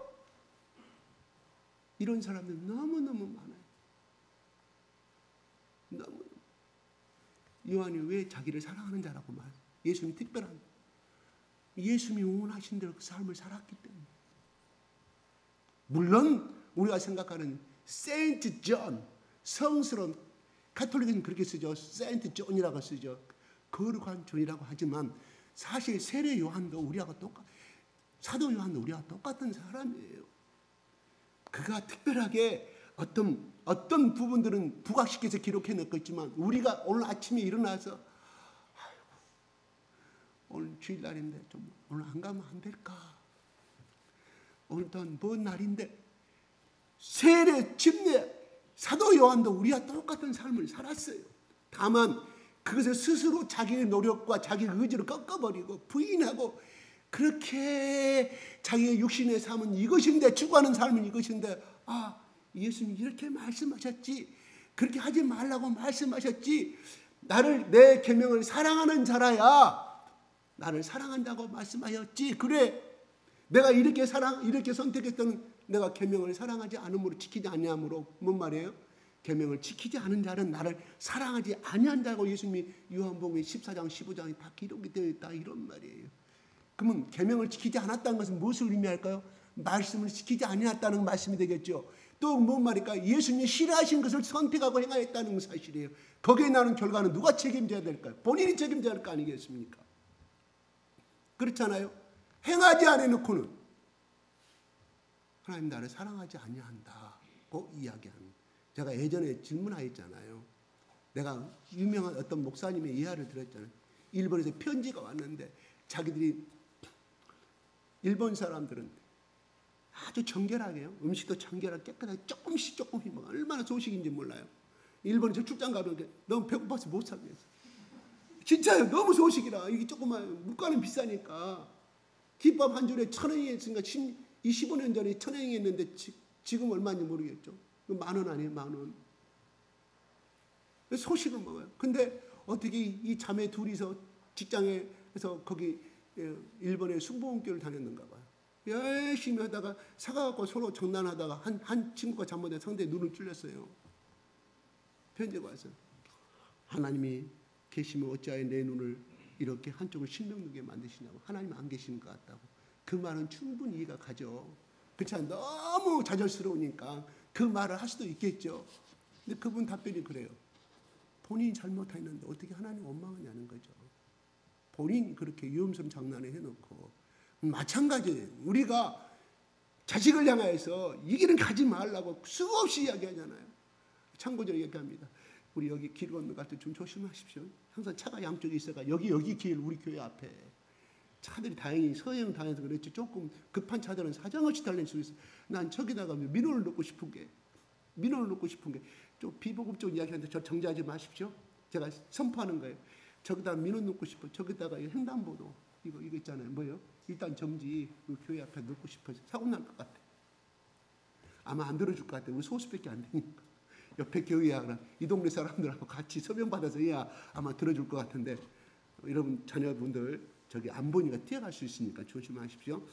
이런 사람들 너무너무 많아요. 너무. 요한이 왜 자기를 사랑하는 자라고 말해요? 예수님이 특별한 예수님이 원하신 대로 그 삶을 살았기 때문에. 물론 우리가 생각하는 세인트 존, 성스러운, 가톨릭은 그렇게 쓰죠. 세인트 존이라고 쓰죠. 거룩한 존이라고 하지만 사실 세례 요한도 우리하고 사도 요한도 우리와 똑같은 사람이에요. 그가 특별하게 어떤 부분들은 부각시켜서 기록해 놓겠지만 우리가 오늘 아침에 일어나서 오늘 주일날인데 좀 오늘 안 가면 안 될까? 오늘 또 뭔 날인데 세례 침례 사도 요한도 우리와 똑같은 삶을 살았어요. 다만 그것을 스스로 자기의 노력과 자기의 의지를 꺾어버리고 부인하고 그렇게 자기의 육신의 삶은 이것인데 추구하는 삶은 이것인데 예수님이 이렇게 말씀하셨지 그렇게 하지 말라고 말씀하셨지 내 계명을 사랑하는 자라야 나를 사랑한다고 말씀하셨지 그래 내가 이렇게 선택했던 내가 계명을 사랑하지 않음으로 지키지 아니함으로 뭔 말이에요? 계명을 지키지 않은 자는 나를 사랑하지 아니한다고 예수님이 요한복음 14장 15장에 다 기록이 되어 있다 이런 말이에요. 그러면 계명을 지키지 않았다는 것은 무엇을 의미할까요? 말씀을 지키지 아니했다는 말씀이 되겠죠. 또 뭔 말일까? 예수님이 싫어하신 것을 선택하고 행하였다는 사실이에요. 거기에 나는 결과는 누가 책임져야 될까요? 본인이 책임져야 할 거 아니겠습니까? 그렇잖아요. 행하지 않아놓고는 하나님 나를 사랑하지 아니한다고 이야기하는. 제가 예전에 질문하였잖아요. 내가 유명한 어떤 목사님의 이야기를 들었잖아요. 일본에서 편지가 왔는데 자기들이 일본 사람들은 아주 정결하게요. 음식도 정결하게 깨끗하게 조금씩 먹어. 얼마나 소식인지 몰라요. 일본에서 출장 가는데 너무 배고파서 못 살겠어. 진짜요. 너무 소식이라. 이게 조금만 물가는 비싸니까. 김밥 한 줄에 1,000원이 했으니까 15년 전에 1,000원이 했는데 지금 얼마인지 모르겠죠. 10,000원 아니에요. 10,000원. 소식을 먹어요. 근데 어떻게 이 자매 둘이서 직장에서 거기 일본의 승무원교를 다녔는가 봐요. 열심히 하다가 사가갖고 서로 장난하다가 한 친구가 잘못해 상대의 눈을 찔렸어요. 편지가 와서 하나님이 계시면 어찌하여 내 눈을 이렇게 한쪽을 신명누게 만드시냐고. 하나님 안 계시는 것 같다고. 그 말은 충분히 이해가 가죠. 그렇지 너무 좌절스러우니까 그 말을 할 수도 있겠죠. 근데 그분 답변이 그래요. 본인이 잘못했는데 어떻게 하나님 원망하냐는 거죠. 본인이 그렇게 위험스러운 장난을 해놓고. 마찬가지예요. 우리가 자식을 향해서 이 길은 가지 말라고 수없이 이야기하잖아요. 참고적으로 얘기합니다. 우리 여기 길 건너갈 때 좀 조심하십시오. 항상 차가 양쪽에 있어가 여기 길 우리 교회 앞에 차들이 다행히 서행 당해서 그랬지 조금 급한 차들은 사정없이 달릴 수 있어. 난 저기다가 민원을 넣고 싶은 게 좀 비보급적 이야기하는데 저 정지하지 마십시오. 제가 선포하는 거예요. 저기다 민원 넣고 싶어. 저기다가 횡단보도 이거 있잖아요. 뭐예요? 일단 정지 교회 앞에 넣고 싶어서 사고 날 것 같아. 아마 안 들어줄 것 같아. 우리 소수밖에 안 되니까. 옆에 교회야 이 동네 사람들하고 같이 서명받아서 해야 아마 들어줄 것 같은데 여러분 자녀분들 저기 안 보니까 뛰어갈 수 있으니까 조심하십시오.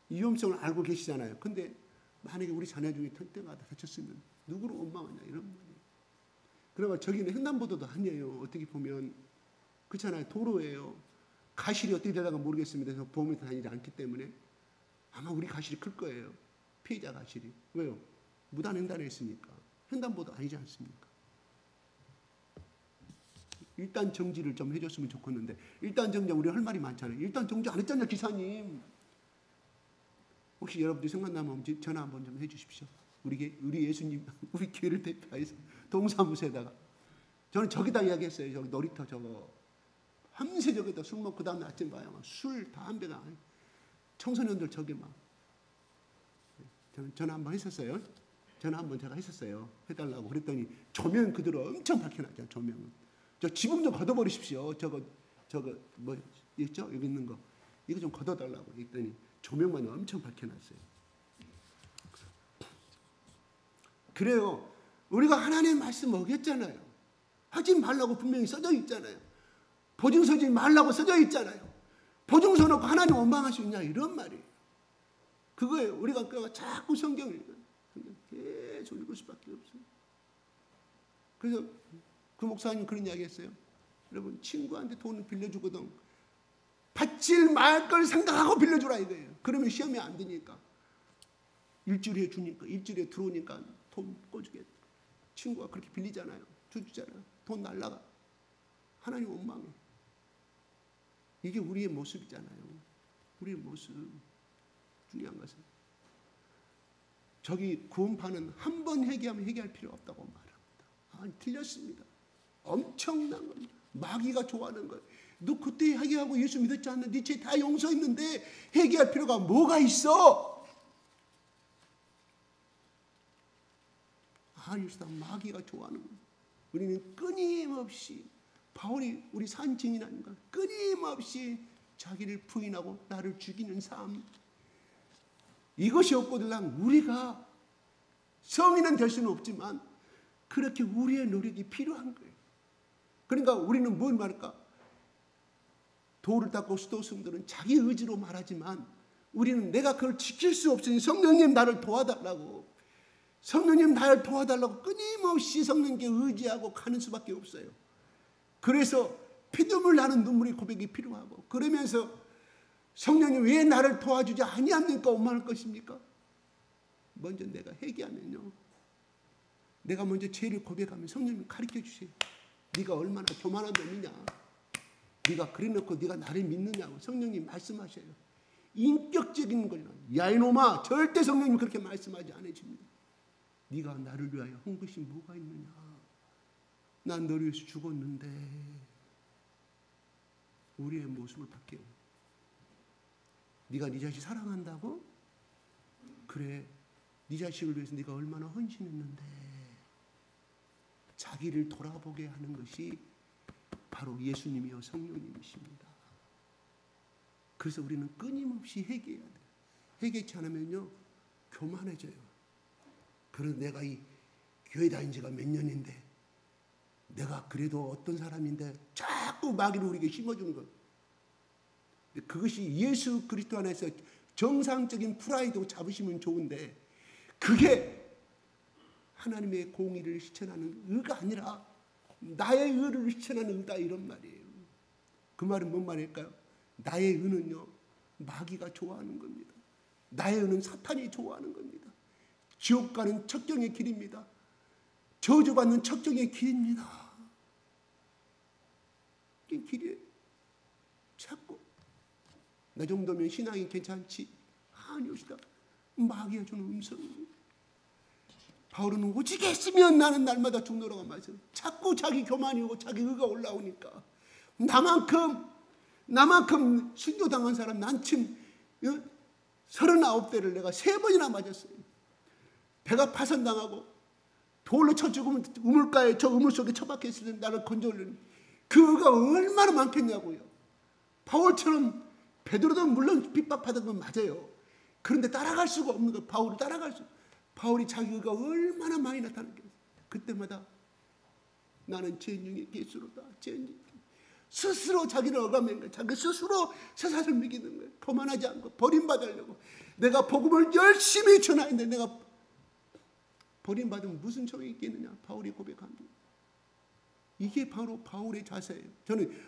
위험성을 알고 계시잖아요. 근데 만약에 우리 자녀 중에 턴때마다 다쳤으면 누구를 원망하냐 이런 말이에요. 그러면 저기는 횡단보도도 아니에요. 어떻게 보면 그렇잖아요. 도로예요. 가실이 어떻게 되다가 모르겠습니다. 그래서 보험이 다니지 않기 때문에 아마 우리 가실이 클 거예요. 피해자 가실이. 왜요? 무단횡단에 있으니까. 횡단보도 아니지 않습니까? 일단 정지를 좀 해줬으면 좋겠는데 일단 정지 우리 할 말이 많잖아요. 일단 정지 안 했잖아요. 기사님. 혹시 여러분들 생각나면 전화 한번 좀 해주십시오. 우리 예수님 우리 교회를 대표해서 동사무소에다가 저는 저기다 이야기했어요. 저기 놀이터 저거 밤새 저기다 술 먹고 그 다음에 아침 봐요. 술 담배가 청소년들 저기 막 저는 전화 한번 했었어요. 전화 한번 제가 했었어요. 해달라고 그랬더니 조명 그대로 엄청 밝혀놨죠. 조명은 저 지붕 좀 걷어버리십시오. 저거 뭐 있죠? 여기 있는 거 이거 좀 걷어달라고 했더니 조명만 엄청 밝혀놨어요. 그래요. 우리가 하나님의 말씀 어겼잖아요. 하지 말라고 분명히 써져 있잖아요. 보증 서지 말라고 써져 있잖아요. 보증 서놓고 하나님 원망할 수 있냐 이런 말이에요. 그거예요. 우리가 자꾸 성경을 계속 읽을 수밖에 없어요. 그래서 그 목사님 그런 이야기 했어요. 여러분 친구한테 돈을 빌려주거든 바칠 말 걸 생각하고 빌려주라 이거예요. 그러면 시험이 안 되니까. 일주일에 주니까, 일주일에 들어오니까 돈 꿔주겠다. 친구가 그렇게 빌리잖아요. 주잖아요. 돈 날라가. 하나님 원망해. 이게 우리의 모습이잖아요. 우리의 모습. 중요한 것은 저기 구원파는 한 번 회개하면 회개할 필요 없다고 말합니다. 아니, 틀렸습니다. 엄청난 겁니다. 마귀가 좋아하는 거예요. 너 그때 회개하고 예수 믿었지 않나? 네 죄 다 용서했는데 회개할 필요가 뭐가 있어? 아니, 마귀가 좋아하는 거예요. 우리는 끊임없이 바울이 우리 산 증인하니까 끊임없이 자기를 부인하고 나를 죽이는 삶. 이것이 없거든 우리가 성인은 될 수는 없지만 그렇게 우리의 노력이 필요한 거예요. 그러니까 우리는 뭘 말할까? 도를 닦고 수도승들은 자기 의지로 말하지만 우리는 내가 그걸 지킬 수 없으니 성령님 나를 도와달라고, 성령님 나를 도와달라고 끊임없이 성령께 의지하고 가는 수밖에 없어요. 그래서 피눈물 나는 눈물의 고백이 필요하고, 그러면서 성령님 왜 나를 도와주지 아니합니까? 원망할 것입니까? 먼저 내가 회개하면요, 내가 먼저 죄를 고백하면 성령님 가르쳐 주세요. 네가 얼마나 교만한 놈이냐, 네가 그래놓고 네가 나를 믿느냐고 성령님 말씀하셔요. 인격적인 걸로. 야 이놈아, 절대 성령님 그렇게 말씀하지 않으십니다. 네가 나를 위하여 한 것이 뭐가 있느냐, 난 너를 위해서 죽었는데. 우리의 모습을 바뀌어. 네가 네 자식 사랑한다고? 그래, 네 자식을 위해서 네가 얼마나 헌신했는데. 자기를 돌아보게 하는 것이 바로 예수님이요 성령님이십니다. 그래서 우리는 끊임없이 회개해야 돼요. 회개치 않으면요 교만해져요. 그래서 내가 이 교회 다닌 지가 몇 년인데, 내가 그래도 어떤 사람인데, 자꾸 마귀를 우리에게 심어주는 것. 그것이 예수 그리스도 안에서 정상적인 프라이드 자부심은 좋은데, 그게 하나님의 공의를 실천하는 의가 아니라 나의 의를 실천하는 의다, 이런 말이에요. 그 말은 뭔 말일까요? 나의 의는요 마귀가 좋아하는 겁니다. 나의 의는 사탄이 좋아하는 겁니다. 지옥 가는 척정의 길입니다. 저주받는 척정의 길입니다. 이게 길이에요. 자꾸 나 정도면 신앙이 괜찮지? 아니오시다. 마귀가 주는 음성입니다. 바울은 오직 했으면 나는 날마다 죽노라고 말씀. 자꾸 자기 교만이 오고 자기 의가 올라오니까 나만큼 순교당한 사람, 난 지금 39대를 내가 3번이나 맞았어요. 배가 파손당하고 돌로 쳐 죽으면 우물가에, 저 우물 속에 처박혔을 때 나를 건져올리는 그 의가 얼마나 많겠냐고요. 바울처럼 베드로도 물론 핍박받은 건 맞아요. 그런데 따라갈 수가 없는 거예요. 바울을 따라갈 수. 바울이 자기 의가 얼마나 많이 나타났겠어요. 그때마다 나는 죄인 중에 개수로다. 죄인 중에. 스스로 자기를 억압하는 거예요. 자기 스스로 세상을 먹이는 거예요. 교만하지 않고 버림받으려고. 내가 복음을 열심히 전하는데 내가 버림받으면 무슨 소용이 있겠느냐. 바울이 고백합니다. 이게 바로 바울의 자세예요.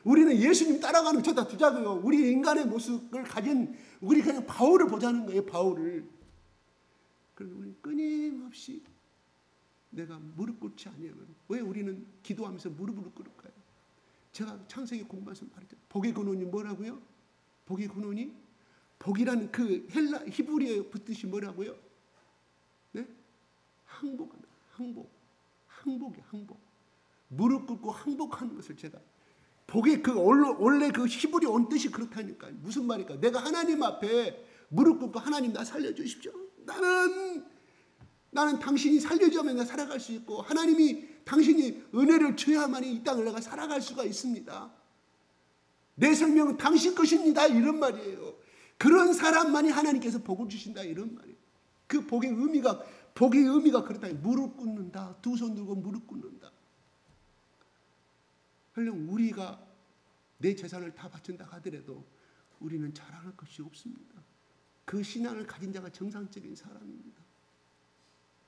우리는 예수님 따라가는 거 저다 두자고요. 우리 인간의 모습을 가진 우리 그냥 바울을 보자는 거예요. 바울을. 그래서 우리 끊임없이 내가 무릎 꿇지 아니하면, 왜 우리는 기도하면서 무릎을 꿇을까요? 제가 창세기 공부해서 말했죠. 복의 근원이 뭐라고요? 복의 근원이, 복이라는 그 헬라 히브리어의 뜻이 뭐라고요? 네? 항복이야, 항복. 무릎 꿇고 항복하는 것을 제가 복의 그 원래 그 히브리 온 뜻이 그렇다니까요. 무슨 말일까? 내가 하나님 앞에 무릎 꿇고 하나님 나 살려주십시오. 나는 당신이 살려주면 내가 살아갈 수 있고, 하나님이 당신이 은혜를 줘야만이 이 땅을 내가 살아갈 수가 있습니다. 내 생명은 당신 것입니다. 이런 말이에요. 그런 사람만이 하나님께서 복을 주신다. 이런 말이에요. 그 복의 의미가 그렇다. 무릎 꿇는다. 두 손 들고 무릎 꿇는다. 물론 우리가 내 재산을 다 바친다 하더라도 우리는 자랑할 것이 없습니다. 그 신앙을 가진 자가 정상적인 사람입니다.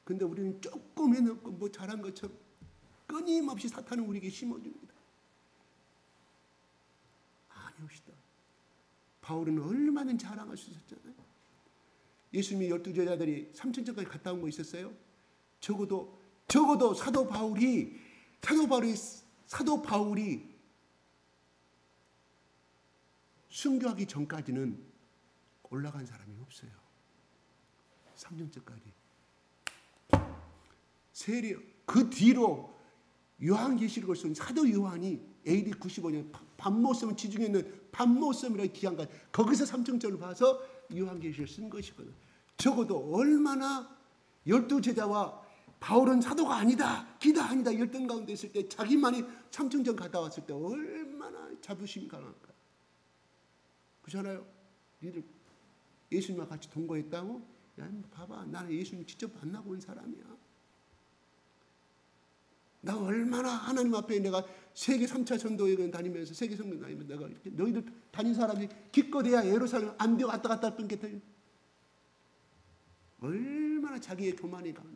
그런데 우리는 조금 해놓고 뭐 잘한 것처럼 끊임없이 사탄은 우리에게 심어줍니다. 아니옵시다. 바울은 얼마나 자랑할 수 있었잖아요. 예수님이 12제자들이 삼천천까지 갔다 온 거 있었어요? 적어도 사도 바울이 순교하기 전까지는 올라간 사람이 없어요. 3년째까지. 세례 그 뒤로 요한계시록을 쓴 사도 요한이 AD 95년 밤모섬 지중해 있는 밤모섬이라는 기한까지 거기서 삼층절을 봐서 요한계시록을 쓴 것이거든. 적어도 얼마나 12제자와 바울은 사도가 아니다, 기다 아니다 열등 가운데 있을 때 자기만이 삼층전 갔다 왔을 때 얼마나 자부심이 강할까. 그렇잖아요. 니들 예수님과 같이 동거했다고? 야, 봐봐, 나는 예수님 직접 만나고 온 사람이야. 나 얼마나 하나님 앞에 내가 세계 3차 전도여행 다니면서 세계 성경 다니면서 내가 이렇게 너희들 다닌 사람이 기껏해야 예루살렘 안디옥 왔다 갔다 할 뻔겠다. 얼마나 자기의 교만이 강한.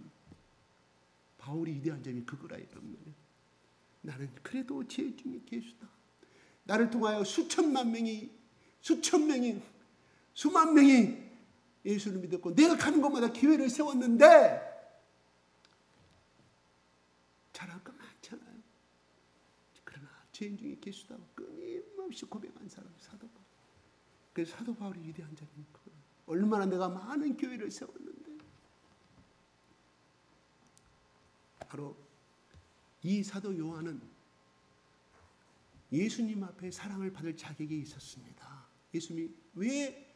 바울이 위대한 점이 그거라 여러분. 나는 그래도 제 중에 계수다. 나를 통하여 수만 명이 수만 명이 예수를 믿었고 내가 가는 곳마다 기회를 세웠는데 잘할 거 많잖아요. 그러나 죄인 중에 계수다 끊임없이 고백한 사람 사도 바울. 그래서 사도 바울이 위대한 점이 그거예요. 얼마나 내가 많은 교회를 세웠는데 바로 이 사도 요한은 예수님 앞에 사랑을 받을 자격이 있었습니다. 예수님이 왜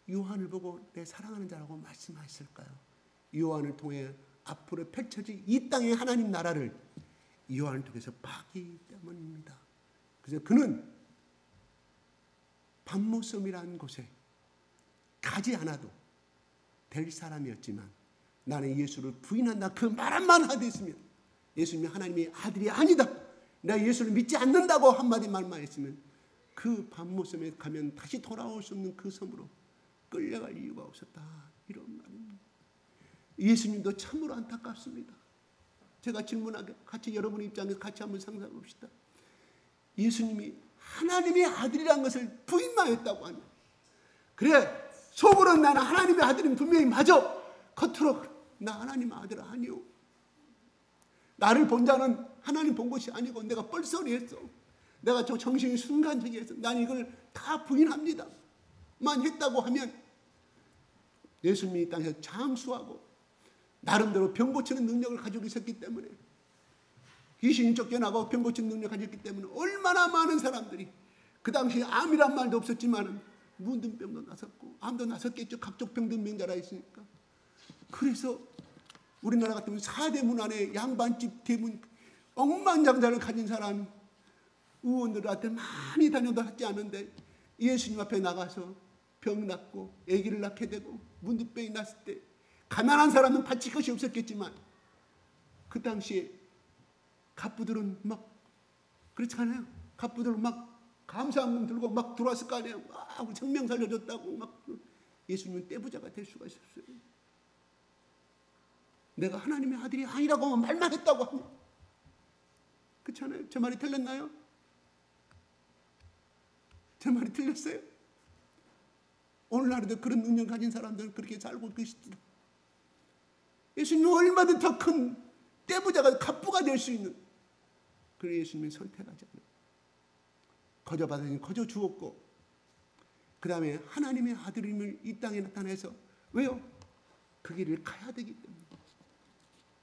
요한을 보고 내 사랑하는 자라고 말씀하셨을까요? 요한을 통해 앞으로 펼쳐질 이 땅의 하나님 나라를 요한을 통해서 파기 때문입니다. 그래서 그는 밤모섬이라는 곳에 가지 않아도 될 사람이었지만 나는 예수를 부인한다 그 말 한마디 했으면 예수님이 하나님의 아들이 아니다, 내가 예수를 믿지 않는다고 한마디 말만 했으면 그 밤모섬에 가면 다시 돌아올 수 없는 그 섬으로 끌려갈 이유가 없었다, 이런 말입니다. 예수님도 참으로 안타깝습니다. 제가 질문하게 같이 여러분의 입장에서 같이 한번 상상해 봅시다. 예수님이 하나님의 아들이라는 것을 부인만 했다고 하냐. 그래 속으로는 나는 하나님의 아들은 분명히 맞아. 겉으로 나 하나님의 아들 아니오. 나를 본 자는 하나님 본 것이 아니고 내가 뻘소리 했어. 내가 저 정신이 순간적이 했어. 난 이걸 다 부인합니다. 만 했다고 하면 예수님이 이 땅에서 장수하고 나름대로 병 고치는 능력을 가지고 있었기 때문에 귀신이 쫓겨나고 병 고치는 능력을 가졌기 때문에 얼마나 많은 사람들이 그 당시에 암이란 말도 없었지만 문둥병도 나섰고 암도 나섰겠죠. 각종 병든 명자라 있으니까. 그래서 우리나라 같으면 4대 문 안에 양반집 대문 억만장자를 가진 사람 의원들한테 많이 다녀도 하지 않은데 예수님 앞에 나가서 병 낫고 아기를 낳게 되고 문둥병이 났을 때 가난한 사람은 바칠 것이 없었겠지만 그 당시에 갑부들은 막 그렇잖아요. 갑부들은 막 감사함 들고 막 들어왔을 거 아니에요. 막 생명 살려줬다고 막. 예수님은 떼부자가 될 수가 있었어요. 내가 하나님의 아들이 아니라고 말만 했다고 하면 그렇잖아요. 제 말이 틀렸나요? 제 말이 틀렸어요? 오늘날에도 그런 능력 가진 사람들은 그렇게 살고 계시더라. 예수님은 얼마든 더 큰 떼부자가 갑부가 될 수 있는, 그래 예수님은 선택하지 않아요. 거저 받으니 거저 주었고 그 다음에 하나님의 아들임을 이 땅에 나타내서 왜요? 그 길을 가야 되기 때문에.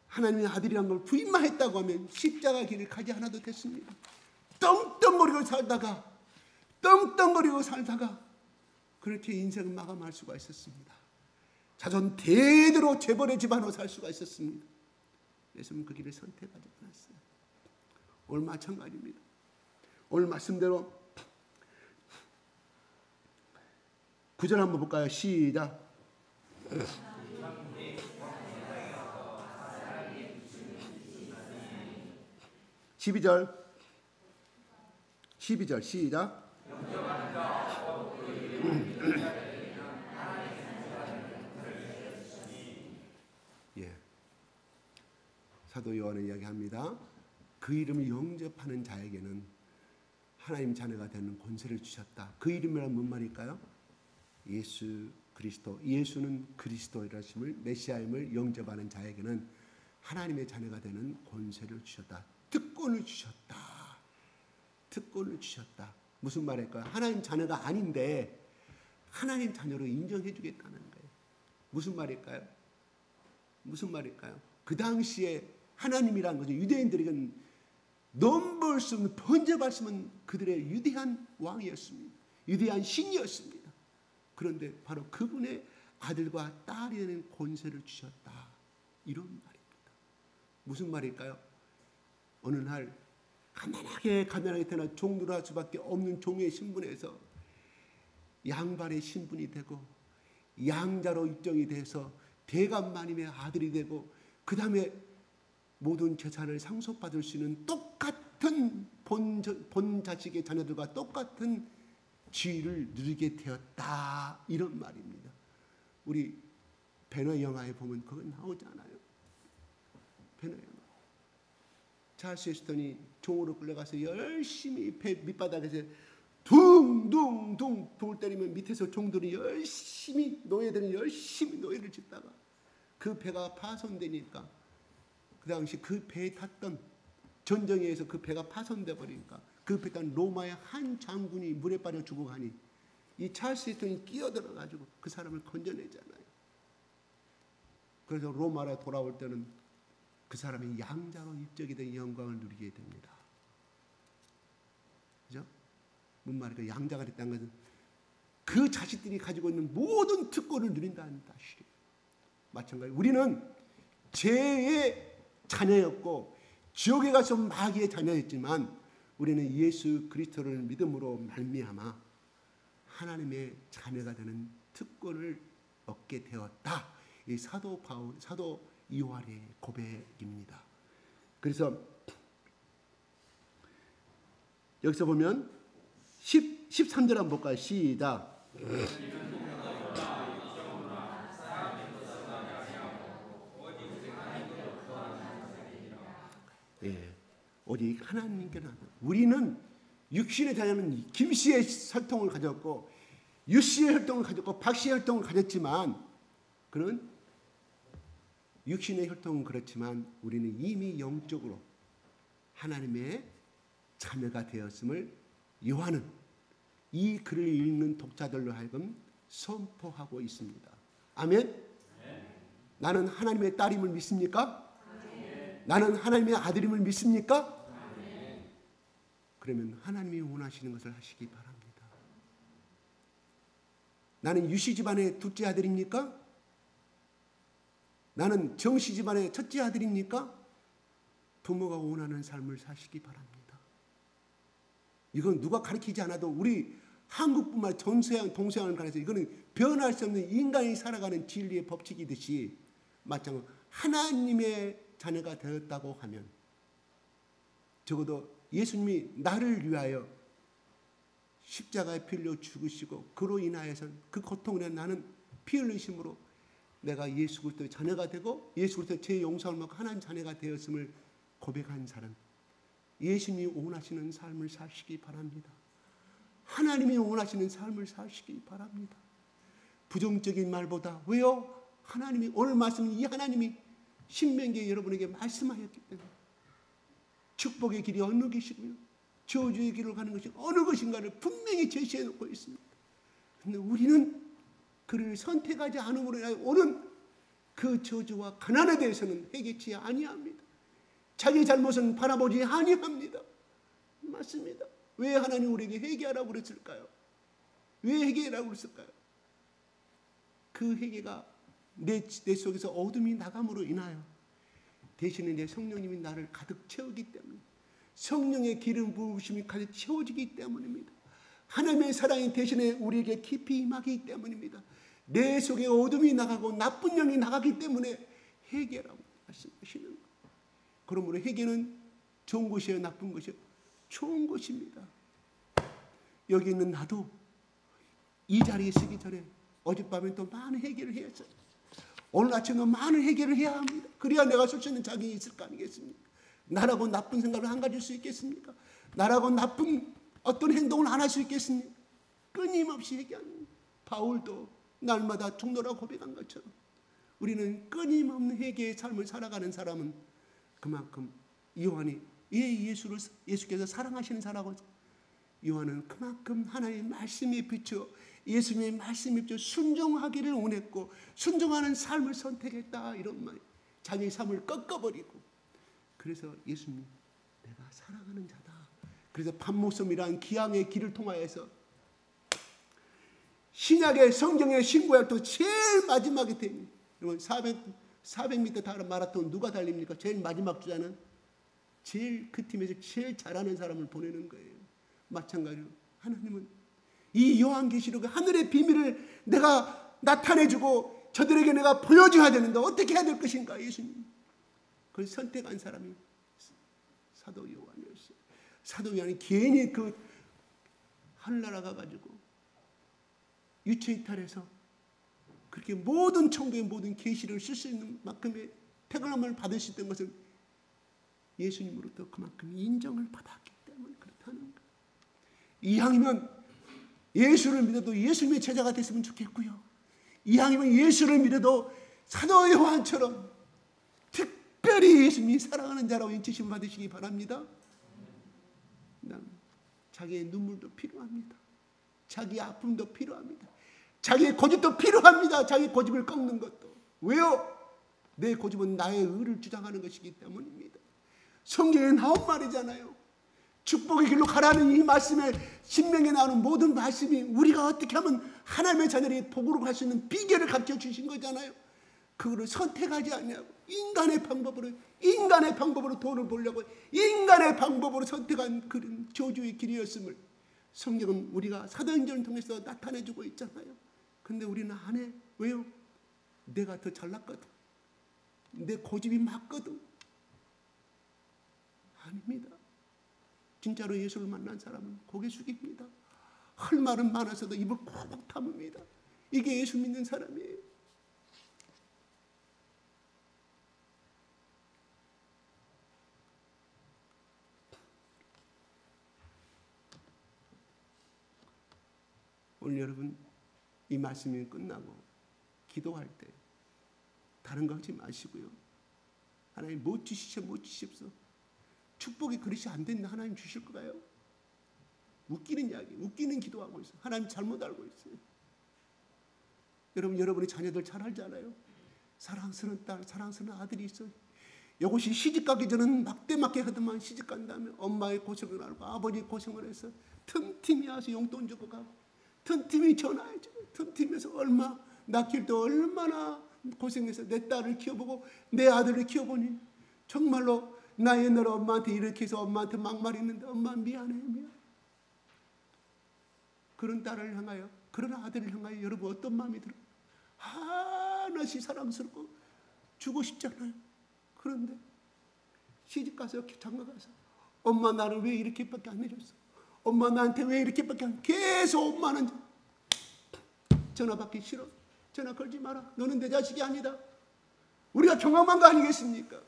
하나님의 아들이란 걸 부인만 했다고 하면 십자가 길을 가지 않아도 됐습니다. 떵떵거리고 살다가 그렇게 인생을 마감할 수가 있었습니다. 자손 대대로 재벌의 집안으로 살 수가 있었습니다. 예수님은 그 길을 선택하지 않았어요. 오늘 마찬가지입니다. 오늘 말씀대로 9절 한번 볼까요? 시작. 12절 시작. 예. 사도 요한은 이야기합니다. 그 이름을 영접하는 자에게는 하나님 자녀가 되는 권세를 주셨다. 그 이름이란 뭔 말일까요? 예수 그리스도, 예수는 그리스도이라심을, 메시아임을 영접하는 자에게는 하나님의 자녀가 되는 권세를 주셨다. 특권을 주셨다. 특권을 주셨다. 무슨 말일까요? 하나님 자녀가 아닌데 하나님 자녀로 인정해 주겠다는 거예요. 무슨 말일까요? 무슨 말일까요? 그 당시에 하나님이란 것은 유대인들에게는 넘볼 수 없는, 번잡할 수 없는 그들의 위대한 왕이었습니다. 위대한 신이었습니다. 그런데 바로 그분의 아들과 딸이 되는 권세를 주셨다. 이런 말입니다. 무슨 말일까요? 어느 날 가난하게 태어나 종노릇 할 수밖에 없는 종의 신분에서 양반의 신분이 되고 양자로 입정이 돼서 대감마님의 아들이 되고 그 다음에 모든 재산을 상속받을 수 있는 똑같은 본 자식의 자녀들과 똑같은 지위를 누리게 되었다. 이런 말입니다. 우리 배너 영화에 보면 그건 나오잖아요. 배너 영화. 찰스 웨스턴이 종으로 끌려가서 열심히 배 밑바닥에서 둥둥둥 돌 때리면 밑에서 종들이 열심히, 노예들은 열심히 노예를 짓다가 그 배가 파손되니까, 그 당시 그 배에 탔던, 전쟁에 의해서 그 배가 파손돼 버리니까 그 배에 탄 로마의 한 장군이 물에 빠져 죽어가니 이 찰스 웨스턴이 끼어들어 가지고 그 사람을 건져내잖아요. 그래서 로마로 돌아올 때는 그 사람이 양자로 입적이 된 영광을 누리게 됩니다. 그죠? 뭔 말일까? 양자가 됐다는 것은 그 자식들이 가지고 있는 모든 특권을 누린다는 뜻이에요. 마찬가지로 우리는 죄의 자녀였고 지옥에 가서 마귀의 자녀였지만 우리는 예수 그리스도를 믿음으로 말미암아 하나님의 자녀가 되는 특권을 얻게 되었다. 이 사도 요한의 고백입니다. 그래서 여기서 보면 13절 한번 볼까요? 시작. 예, 오직 하나님께는. 우리는 육신의 자녀는 김씨의 혈통을 가졌고 유씨의 혈통을 가졌고 박씨의 혈통을 가졌지만, 그는 육신의 혈통은 그렇지만 우리는 이미 영적으로 하나님의 자녀가 되었음을 요한은 이 글을 읽는 독자들로 하여금 선포하고 있습니다. 아멘? 나는 하나님의 딸임을 믿습니까? 나는 하나님의 아들임을 믿습니까? 그러면 하나님이 원하시는 것을 하시기 바랍니다. 나는 유씨 집안의 둘째 아들입니까? 나는 정씨 집안의 첫째 아들입니까? 부모가 원하는 삶을 사시기 바랍니다. 이건 누가 가르치지 않아도 우리 한국뿐만 아니라 동서양을 가려서 이거는 변할 수 없는 인간이 살아가는 진리의 법칙이듯이 마찬가지로 하나님의 자녀가 되었다고 하면 적어도 예수님이 나를 위하여 십자가에 피 흘려 죽으시고 그로 인하여서 그 고통으로 나는 피 흘리심으로 내가 예수 그리스도의 자녀가 되고 예수 그리스도의 죄 용서를 받고 하나님 자녀가 되었음을 고백한 사람, 예수님이 원하시는 삶을 사시기 바랍니다. 하나님이 원하시는 삶을 사시기 바랍니다. 부정적인 말보다, 왜요? 하나님이 오늘 말씀, 이 하나님이 신명기에 여러분에게 말씀하였기 때문에 축복의 길이 어느 것이고요, 저주의 길을 가는 것이 어느 것인가를 분명히 제시해 놓고 있습니다. 그런데 우리는 그를 선택하지 않음으로 인하여 오는 그 저주와 가난에 대해서는 회개치 아니합니다. 자기 잘못은 바라보지 아니합니다. 맞습니다. 왜 하나님 우리에게 회개하라고 그랬을까요? 왜 회개하라고 그랬을까요? 그 회개가 내 속에서 어둠이 나감으로 인하여 대신에 내 성령님이 나를 가득 채우기 때문에, 성령의 기름 부으심이 가득 채워지기 때문입니다. 하나님의 사랑이 대신에 우리에게 깊이 임하기 때문입니다. 내 속에 어둠이 나가고 나쁜 영이 나가기 때문에 회개라고 말씀하시는 거예요. 그러므로 회개는 좋은 것이에요, 나쁜 것이에요? 좋은 것입니다. 여기 있는 나도 이 자리에 서기 전에 어젯밤에 또 많은 회개를 해야 했어요. 오늘 아침에 많은 회개를 해야 합니다. 그래야 내가 설 수 있는 자격이 있을 거 아니겠습니까? 나라고 나쁜 생각을 안 가질 수 있겠습니까? 나라고 나쁜 어떤 행동을 안 할 수 있겠습니까? 끊임없이 회개하는 바울도 날마다 죽노라 고백한 것처럼 우리는 끊임없는 회개의 삶을 살아가는 사람은 그만큼 요한이 예수께서 사랑하시는 사람하고 요한은 그만큼 하나님의 말씀에 비추어 예수님의 말씀에 비추어 순종하기를 원했고 순종하는 삶을 선택했다 이런 말. 자기의 삶을 꺾어버리고 그래서 예수님 내가 사랑하는 자다. 그래서 반모섬이라는 기항의 길을 통하여서 신약의 성경의 신구약도 제일 마지막에 됩니다. 여러분 400m 다른 마라톤 누가 달립니까? 제일 마지막 주자는 제일 그 팀에서 제일 잘하는 사람을 보내는 거예요. 마찬가지로 하나님은 이 요한계시록의 하늘의 비밀을 내가 나타내주고 저들에게 내가 보여줘야 되는데 어떻게 해야 될 것인가 예수님. 그걸 선택한 사람이 사도 요한이었어요. 사도 요한이 괜히 그 하늘나라 가가지고 유체이탈해서 그렇게 모든 천국의 모든 계시를 쓸 수 있는 만큼의 태어남을 받을 수 있던 것은 예수님으로부터 그만큼 인정을 받았기 때문에 그렇다는 거예요. 이왕이면 예수를 믿어도 예수님의 제자가 됐으면 좋겠고요. 이왕이면 예수를 믿어도 사도 요한처럼 특별히 예수님이 사랑하는 자라고 인치심 받으시기 바랍니다. 자기의 눈물도 필요합니다. 자기의 아픔도 필요합니다. 자기의 고집도 필요합니다. 자기의 고집을 꺾는 것도. 왜요? 내 고집은 나의 의를 주장하는 것이기 때문입니다. 성경에 나온 말이잖아요. 축복의 길로 가라는 이 말씀에 신명에 나오는 모든 말씀이 우리가 어떻게 하면 하나님의 자녀들이 복으로 갈 수 있는 비결을 가르쳐 주신 거잖아요. 그거를 선택하지 않냐고. 인간의 방법으로 돈을 벌려고 인간의 방법으로 선택한 그런 저주의 길이었음을 성경은 우리가 사도행전을 통해서 나타내주고 있잖아요. 근데 우리는 안 해. 왜요? 내가 더 잘났거든. 내 고집이 맞거든. 아닙니다. 진짜로 예수를 만난 사람은 고개 숙입니다. 할 말은 많아서도 입을 콕콕 다뭅니다. 이게 예수 믿는 사람이에요. 오늘 여러분 이 말씀이 끝나고 기도할 때 다른 거 하지 마시고요. 하나님 못 주십시오. 축복이 그릇이 안 된다 하나님 주실 거예요? 웃기는 이야기, 웃기는 기도하고 있어요. 하나님 잘못 알고 있어요. 여러분의 자녀들 잘 알잖아요. 사랑스러운 딸, 사랑스러운 아들이 있어요. 이것이 시집 가기 전은 막대맞게 하더만 시집 간 다음에 엄마의 고생을 알고 아버지 고생을 해서 틈틈이 와서 용돈 주고 가고 틈틈이 전화해줘요. 틈틈이에서 낳길 때 얼마나 고생해서 내 딸을 키워보고 내 아들을 키워보니 정말로 나 옛날에 엄마한테 이렇게 해서 엄마한테 막말했는데 엄마 미안해. 그런 딸을 향하여 그런 아들을 향하여 여러분 어떤 마음이 들어요? 하나씩 사랑스럽고 주고 싶잖아요. 그런데 시집가서 장가가서 엄마 나를 왜 이렇게밖에 안 해줬어? 엄마 나한테 왜 이렇게밖에 안 계속 엄마는 전화 받기 싫어. 전화 걸지 마라. 너는 내 자식이 아니다. 우리가 경험한 거 아니겠습니까?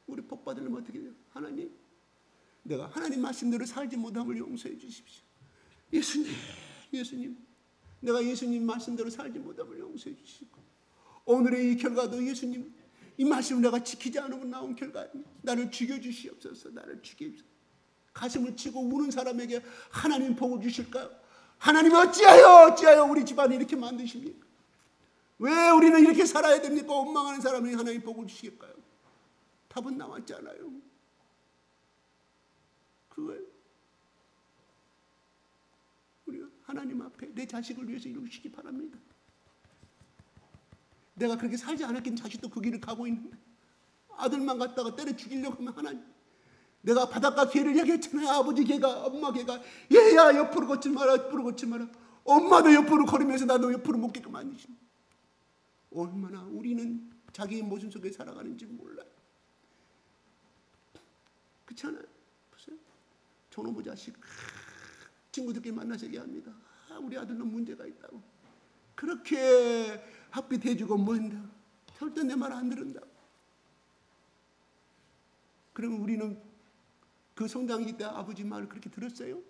우리 복 받으려면 어떻게 돼요? 하나님, 내가 하나님 말씀대로 살지 못함을 용서해 주십시오. 예수님, 내가 예수님 말씀대로 살지 못함을 용서해 주시고 오늘의 이 결과도 예수님 이 말씀을 내가 지키지 않으면 나온 결과입니다. 나를 죽여주시옵소서. 나를 죽여주시옵소서. 가슴을 치고 우는 사람에게 하나님 복을 주실까요? 하나님 어찌하여 우리 집안을 이렇게 만드십니까? 왜 우리는 이렇게 살아야 됩니까? 원망하는 사람에게 하나님 복을 주실까요? 답은 나왔잖아요. 그거예요. 우리가 하나님 앞에 내 자식을 위해서 이루시기 바랍니다. 내가 그렇게 살지 않았긴 자식도 그 길을 가고 있는데 아들만 갖다가 때려 죽이려고 하면 하나님, 내가 바닷가 개를 얘기했잖아요. 아버지 개가, 엄마 개가 얘야 옆으로 걷지 마라, 옆으로 걷지 마라. 엄마도 옆으로 걸으면서 나도 옆으로 못 게끔 만드십니다. 얼마나 우리는 자기의 모습 속에 살아가는지 몰라요. 그렇잖아요. 보세요. 저놈의 자식 친구들끼리 만나서 얘기합니다. 우리 아들은 문제가 있다고. 그렇게 학비 대주고 뭐한다. 절대 내 말 안 들은다고. 그러면 우리는 그 성장기 때 아버지 말을 그렇게 들었어요?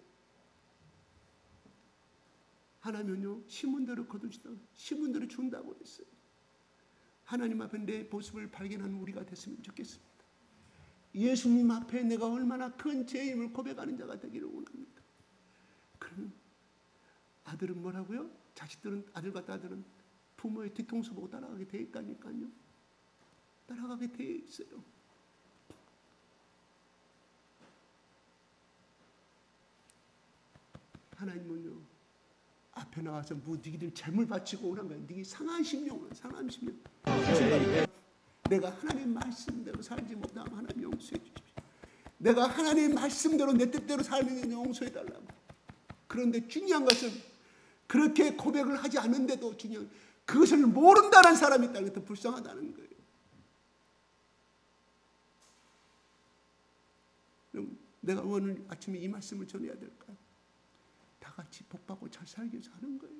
하나님은요, 심은 대로 거두시다, 심은 대로 준다고 했어요. 하나님 앞에 내 모습을 발견하는 우리가 됐으면 좋겠습니다. 예수님 앞에 내가 얼마나 큰 죄임을 고백하는 자가 되기를 원합니다. 그러면 아들은 뭐라고요? 자식들은, 아들과 딸들은 부모의 뒤통수 보고 따라가게 돼 있다니까요. 따라가게 돼 있어요. 하나님은요, 앞에 나와서 뭐 너희들 재물 바치고 오란 거야. 너희 상한 심령은 상한 심령. 내가 하나님 말씀대로 살지 못하면 하나님 용서해 주십시오. 내가 하나님 말씀대로 내 뜻대로 살면 용서해 달라고. 그런데 중요한 것은 그렇게 고백을 하지 않는데도 중요한, 그것을 모른다는 사람이 있다는 것도 불쌍하다는 거예요. 그럼 내가 오늘 아침에 이 말씀을 전해야 될까요? 다 같이 복받고 잘 살기 위해서 하는 거예요.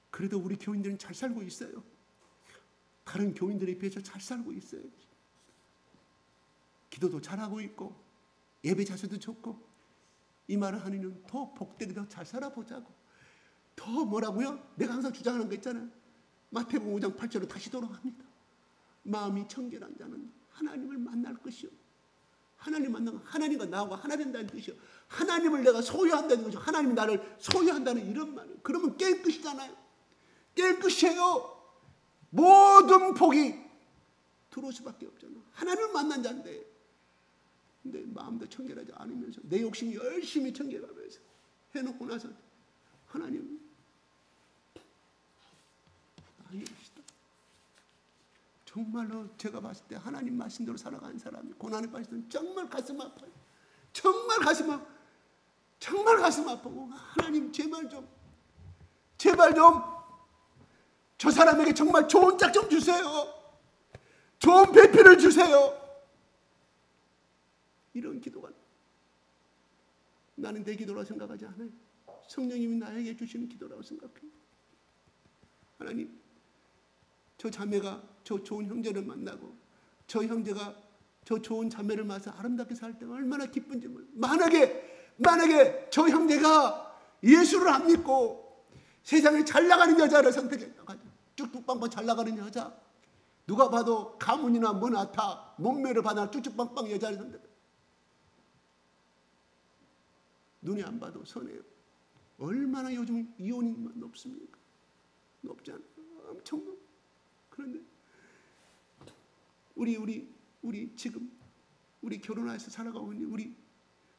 그래도 우리 교인들은 잘 살고 있어요. 다른 교인들에 비해서 잘 살고 있어요. 기도도 잘하고 있고 예배 자세도 좋고, 이 말을 하느니 더 복되게 더 잘 살아보자고. 더 뭐라고요? 내가 항상 주장하는 거 있잖아요. 마태복음 5장 8절로 다시 돌아갑니다. 마음이 청결한 자는 하나님을 만날 것이요. 하나님 만나면 하나님과 나하고 하나 된다는 뜻이요. 하나님을 내가 소유한다는 거죠. 하나님이 나를 소유한다는 이런 말이에요. 그러면 깨끗이잖아요. 깨끗해요. 모든 복이 들어올 수밖에 없잖아. 하나님을 만난 자인데, 근데 마음도 청결하지 않으면서 내 욕심 열심히 청결하면서 해놓고 나서 하나님 아니시다. 정말로 제가 봤을 때 하나님 말씀대로 살아가는 사람이 고난에 빠질 때는 정말 가슴 아파요. 정말 가슴 아프고, 하나님 제발 좀 저 사람에게 정말 좋은 짝 좀 주세요. 좋은 배필을 주세요. 이런 기도가 나는 내 기도라고 생각하지 않아요. 성령님이 나에게 주시는 기도라고 생각해요. 하나님, 저 자매가 저 좋은 형제를 만나고 저 형제가 저 좋은 자매를 만나서 아름답게 살 때가 얼마나 기쁜지 몰라요. 만약에 저 형제가 예수를 안 믿고 세상에 잘 나가는 여자를 선택했다고 하죠. 쭉쭉빵빵 잘 나가는 여자, 누가 봐도 가문이나 뭐나 다 몸매를 받아 쭉쭉빵빵 여자를 선택했다. 눈이 안 봐도 선해요. 얼마나 요즘 이혼이 높습니까? 높지 않아요. 엄청 높. 그런데 우리 지금 우리 결혼해서 살아가고 있는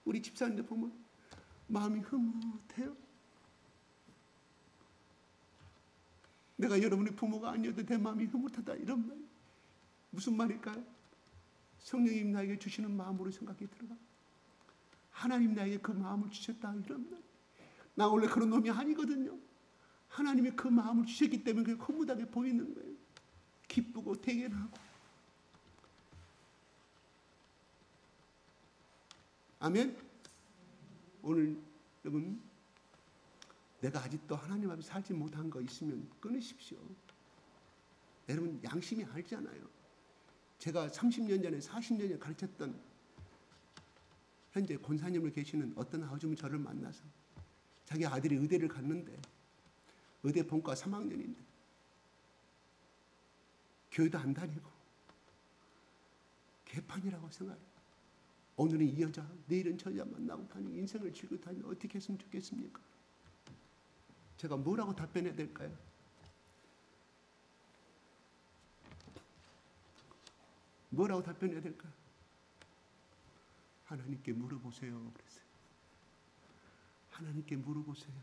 우리 집사님들 보면 마음이 흐뭇해요. 내가 여러분의 부모가 아니어도 내 마음이 흐뭇하다, 이런 말. 무슨 말일까요? 성령님 나에게 주시는 마음으로 생각이 들어가. 하나님 나에게 그 마음을 주셨다, 이런 말. 나 원래 그런 놈이 아니거든요. 하나님이 그 마음을 주셨기 때문에 그게 흐뭇하게 보이는 거예요. 기쁘고 대견하고. 아멘. 오늘 여러분, 내가 아직도 하나님 앞에 살지 못한 거 있으면 끊으십시오. 여러분 양심이 알잖아요. 제가 30년 전에 40년 전에 가르쳤던 현재 권사님을 계시는 어떤 아줌이 저를 만나서 자기 아들이 의대를 갔는데 의대 본과 3학년인데 교회도 안 다니고 개판이라고 생각해요. 오늘은 이 여자, 내일은 저 여자 만나고 다니고 인생을 즐기고 다니는데 어떻게 했으면 좋겠습니까? 제가 뭐라고 답변해야 될까요? 뭐라고 답변해야 될까요? 하나님께 물어보세요. 그랬어요. 하나님께 물어보세요.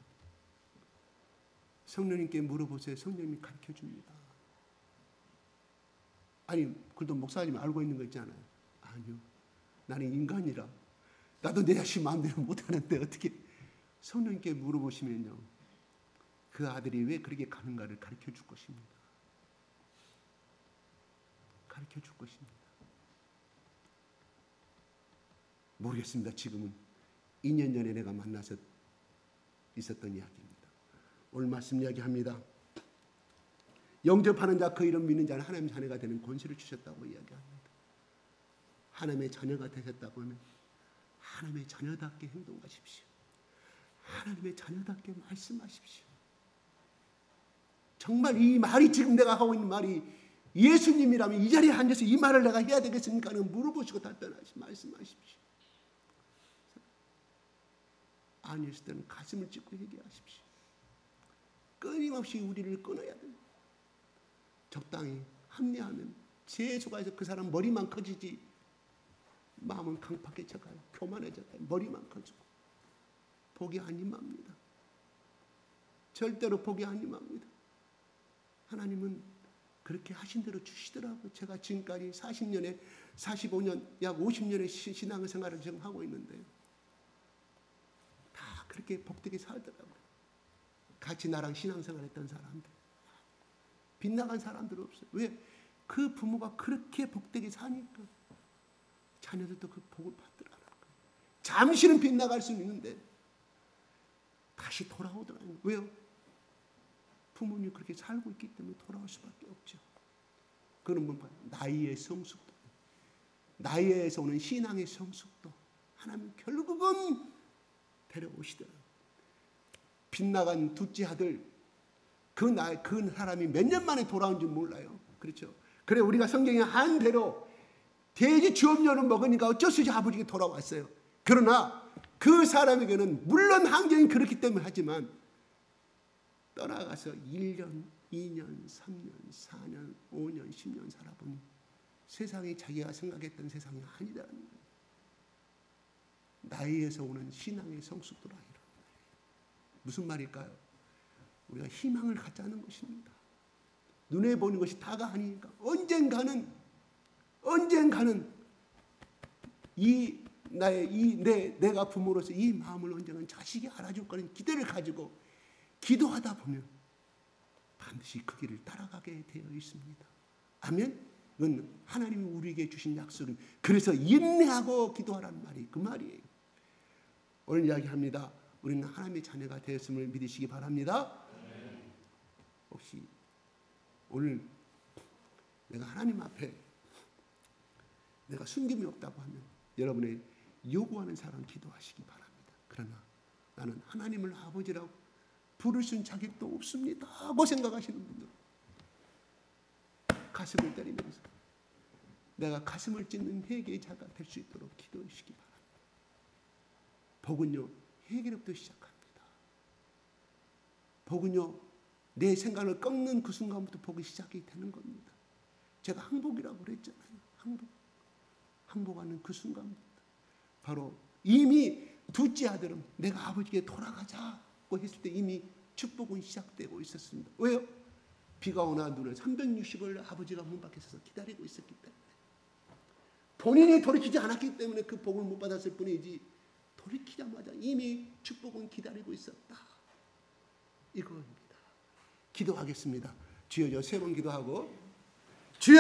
성령님께 물어보세요. 성령님이 가르쳐 줍니다. 아니, 그래도 목사님 알고 있는 거 있잖아요. 아니요. 나는 인간이라 나도 내 자신 마음대로 못하는데 어떻게. 성령님께 물어보시면요, 그 아들이 왜 그렇게 가는가를 가르쳐 줄 것입니다. 가르쳐 줄 것입니다. 모르겠습니다. 지금은 2년 전에 내가 만나서 있었던 이야기입니다. 오늘 말씀 이야기합니다. 영접하는 자, 그 이름 믿는 자는 하나님의 자녀가 되는 권세를 주셨다고 이야기합니다. 하나님의 자녀가 되셨다고 하면 하나님의 자녀답게 행동하십시오. 하나님의 자녀답게 말씀하십시오. 정말 이 말이 지금 내가 하고 있는 말이 예수님이라면 이 자리에 앉아서 이 말을 내가 해야 되겠습니까? 하는 물어보시고 답변하시 말씀하십시오. 아니었을 때는 가슴을 찢고 얘기하십시오. 끊임없이 우리를 끊어야 됩니다. 적당히 합리하면 재수가해서 그 사람 머리만 커지지 마음은 강팍해져가요. 교만해져가요. 머리만 커지고 복이 안 임합니다. 절대로 복이 안 임합니다. 하나님은 그렇게 하신 대로 주시더라고요. 제가 지금까지 40년에 45년 약 50년의 신앙생활을 지금 하고 있는데요. 다 그렇게 복되게 살더라고요. 같이 나랑 신앙생활했던 사람들. 빗나간 사람들 없어요. 왜? 그 부모가 그렇게 복되게 사니까 자녀들도 그 복을 받더라고요. 잠시는 빗나갈 수는 있는데 다시 돌아오더라고요. 왜요? 부모님이 그렇게 살고 있기 때문에 돌아올 수밖에 없죠. 그런 건 나이의 성숙도, 나이에서 오는 신앙의 성숙도 하나님 결국은 데려오시더라고요. 빗나간 둘째 아들 그 사람이 몇 년 만에 돌아온 줄 몰라요. 그렇죠? 그래 우리가 성경에 한 대로 돼지 주업료를 먹으니까 어쩔 수 없이 아버지가 돌아왔어요. 그러나 그 사람에게는 물론 환경이 그렇기 때문에 하지만 떠나가서 1년, 2년, 3년, 4년, 5년, 10년 살아보니 세상이 자기가 생각했던 세상이 아니다라는 거예요. 나이에서 오는 신앙의 성숙도라 이런 무슨 말일까요? 우리가 희망을 갖자는 것입니다. 눈에 보이는 것이 다가 아니니까 언젠가는 내가 부모로서 이 마음을 언젠가 자식이 알아줄 거라는 기대를 가지고 기도하다 보면 반드시 그 길을 따라가게 되어 있습니다. 아멘? 이건 하나님이 우리에게 주신 약속입니다. 그래서 인내하고 기도하라는 말이 그 말이에요. 오늘 이야기합니다. 우리는 하나님의 자녀가 되었음을 믿으시기 바랍니다. 혹시 오늘 내가 하나님 앞에 내가 숨김이 없다고 하면 여러분의 요구하는 사람 기도하시기 바랍니다. 그러나 나는 하나님을 아버지라고 부를 수 있는 자격도 없습니다 하고 생각하시는 분들 가슴을 때리면서 내가 가슴을 찢는 회개의 자가 될 수 있도록 기도하시기 바랍니다. 복은요 회개로부터 시작합니다. 복은요 내 생각을 꺾는 그 순간부터 복이 시작이 되는 겁니다. 제가 항복이라고 그랬잖아요. 항복하는 그 순간부터 바로 이미 둘째 아들은 내가 아버지께 돌아가자고 했을 때 이미 축복은 시작되고 있었습니다. 왜요? 비가 오나 눈을 360을 아버지가 문 밖에 서서 기다리고 있었기 때문에 본인이 돌이키지 않았기 때문에 그 복을 못 받았을 뿐이지 돌이키자마자 이미 축복은 기다리고 있었다. 이거입니다. 기도하겠습니다. 주여 저 세 번 기도하고 주여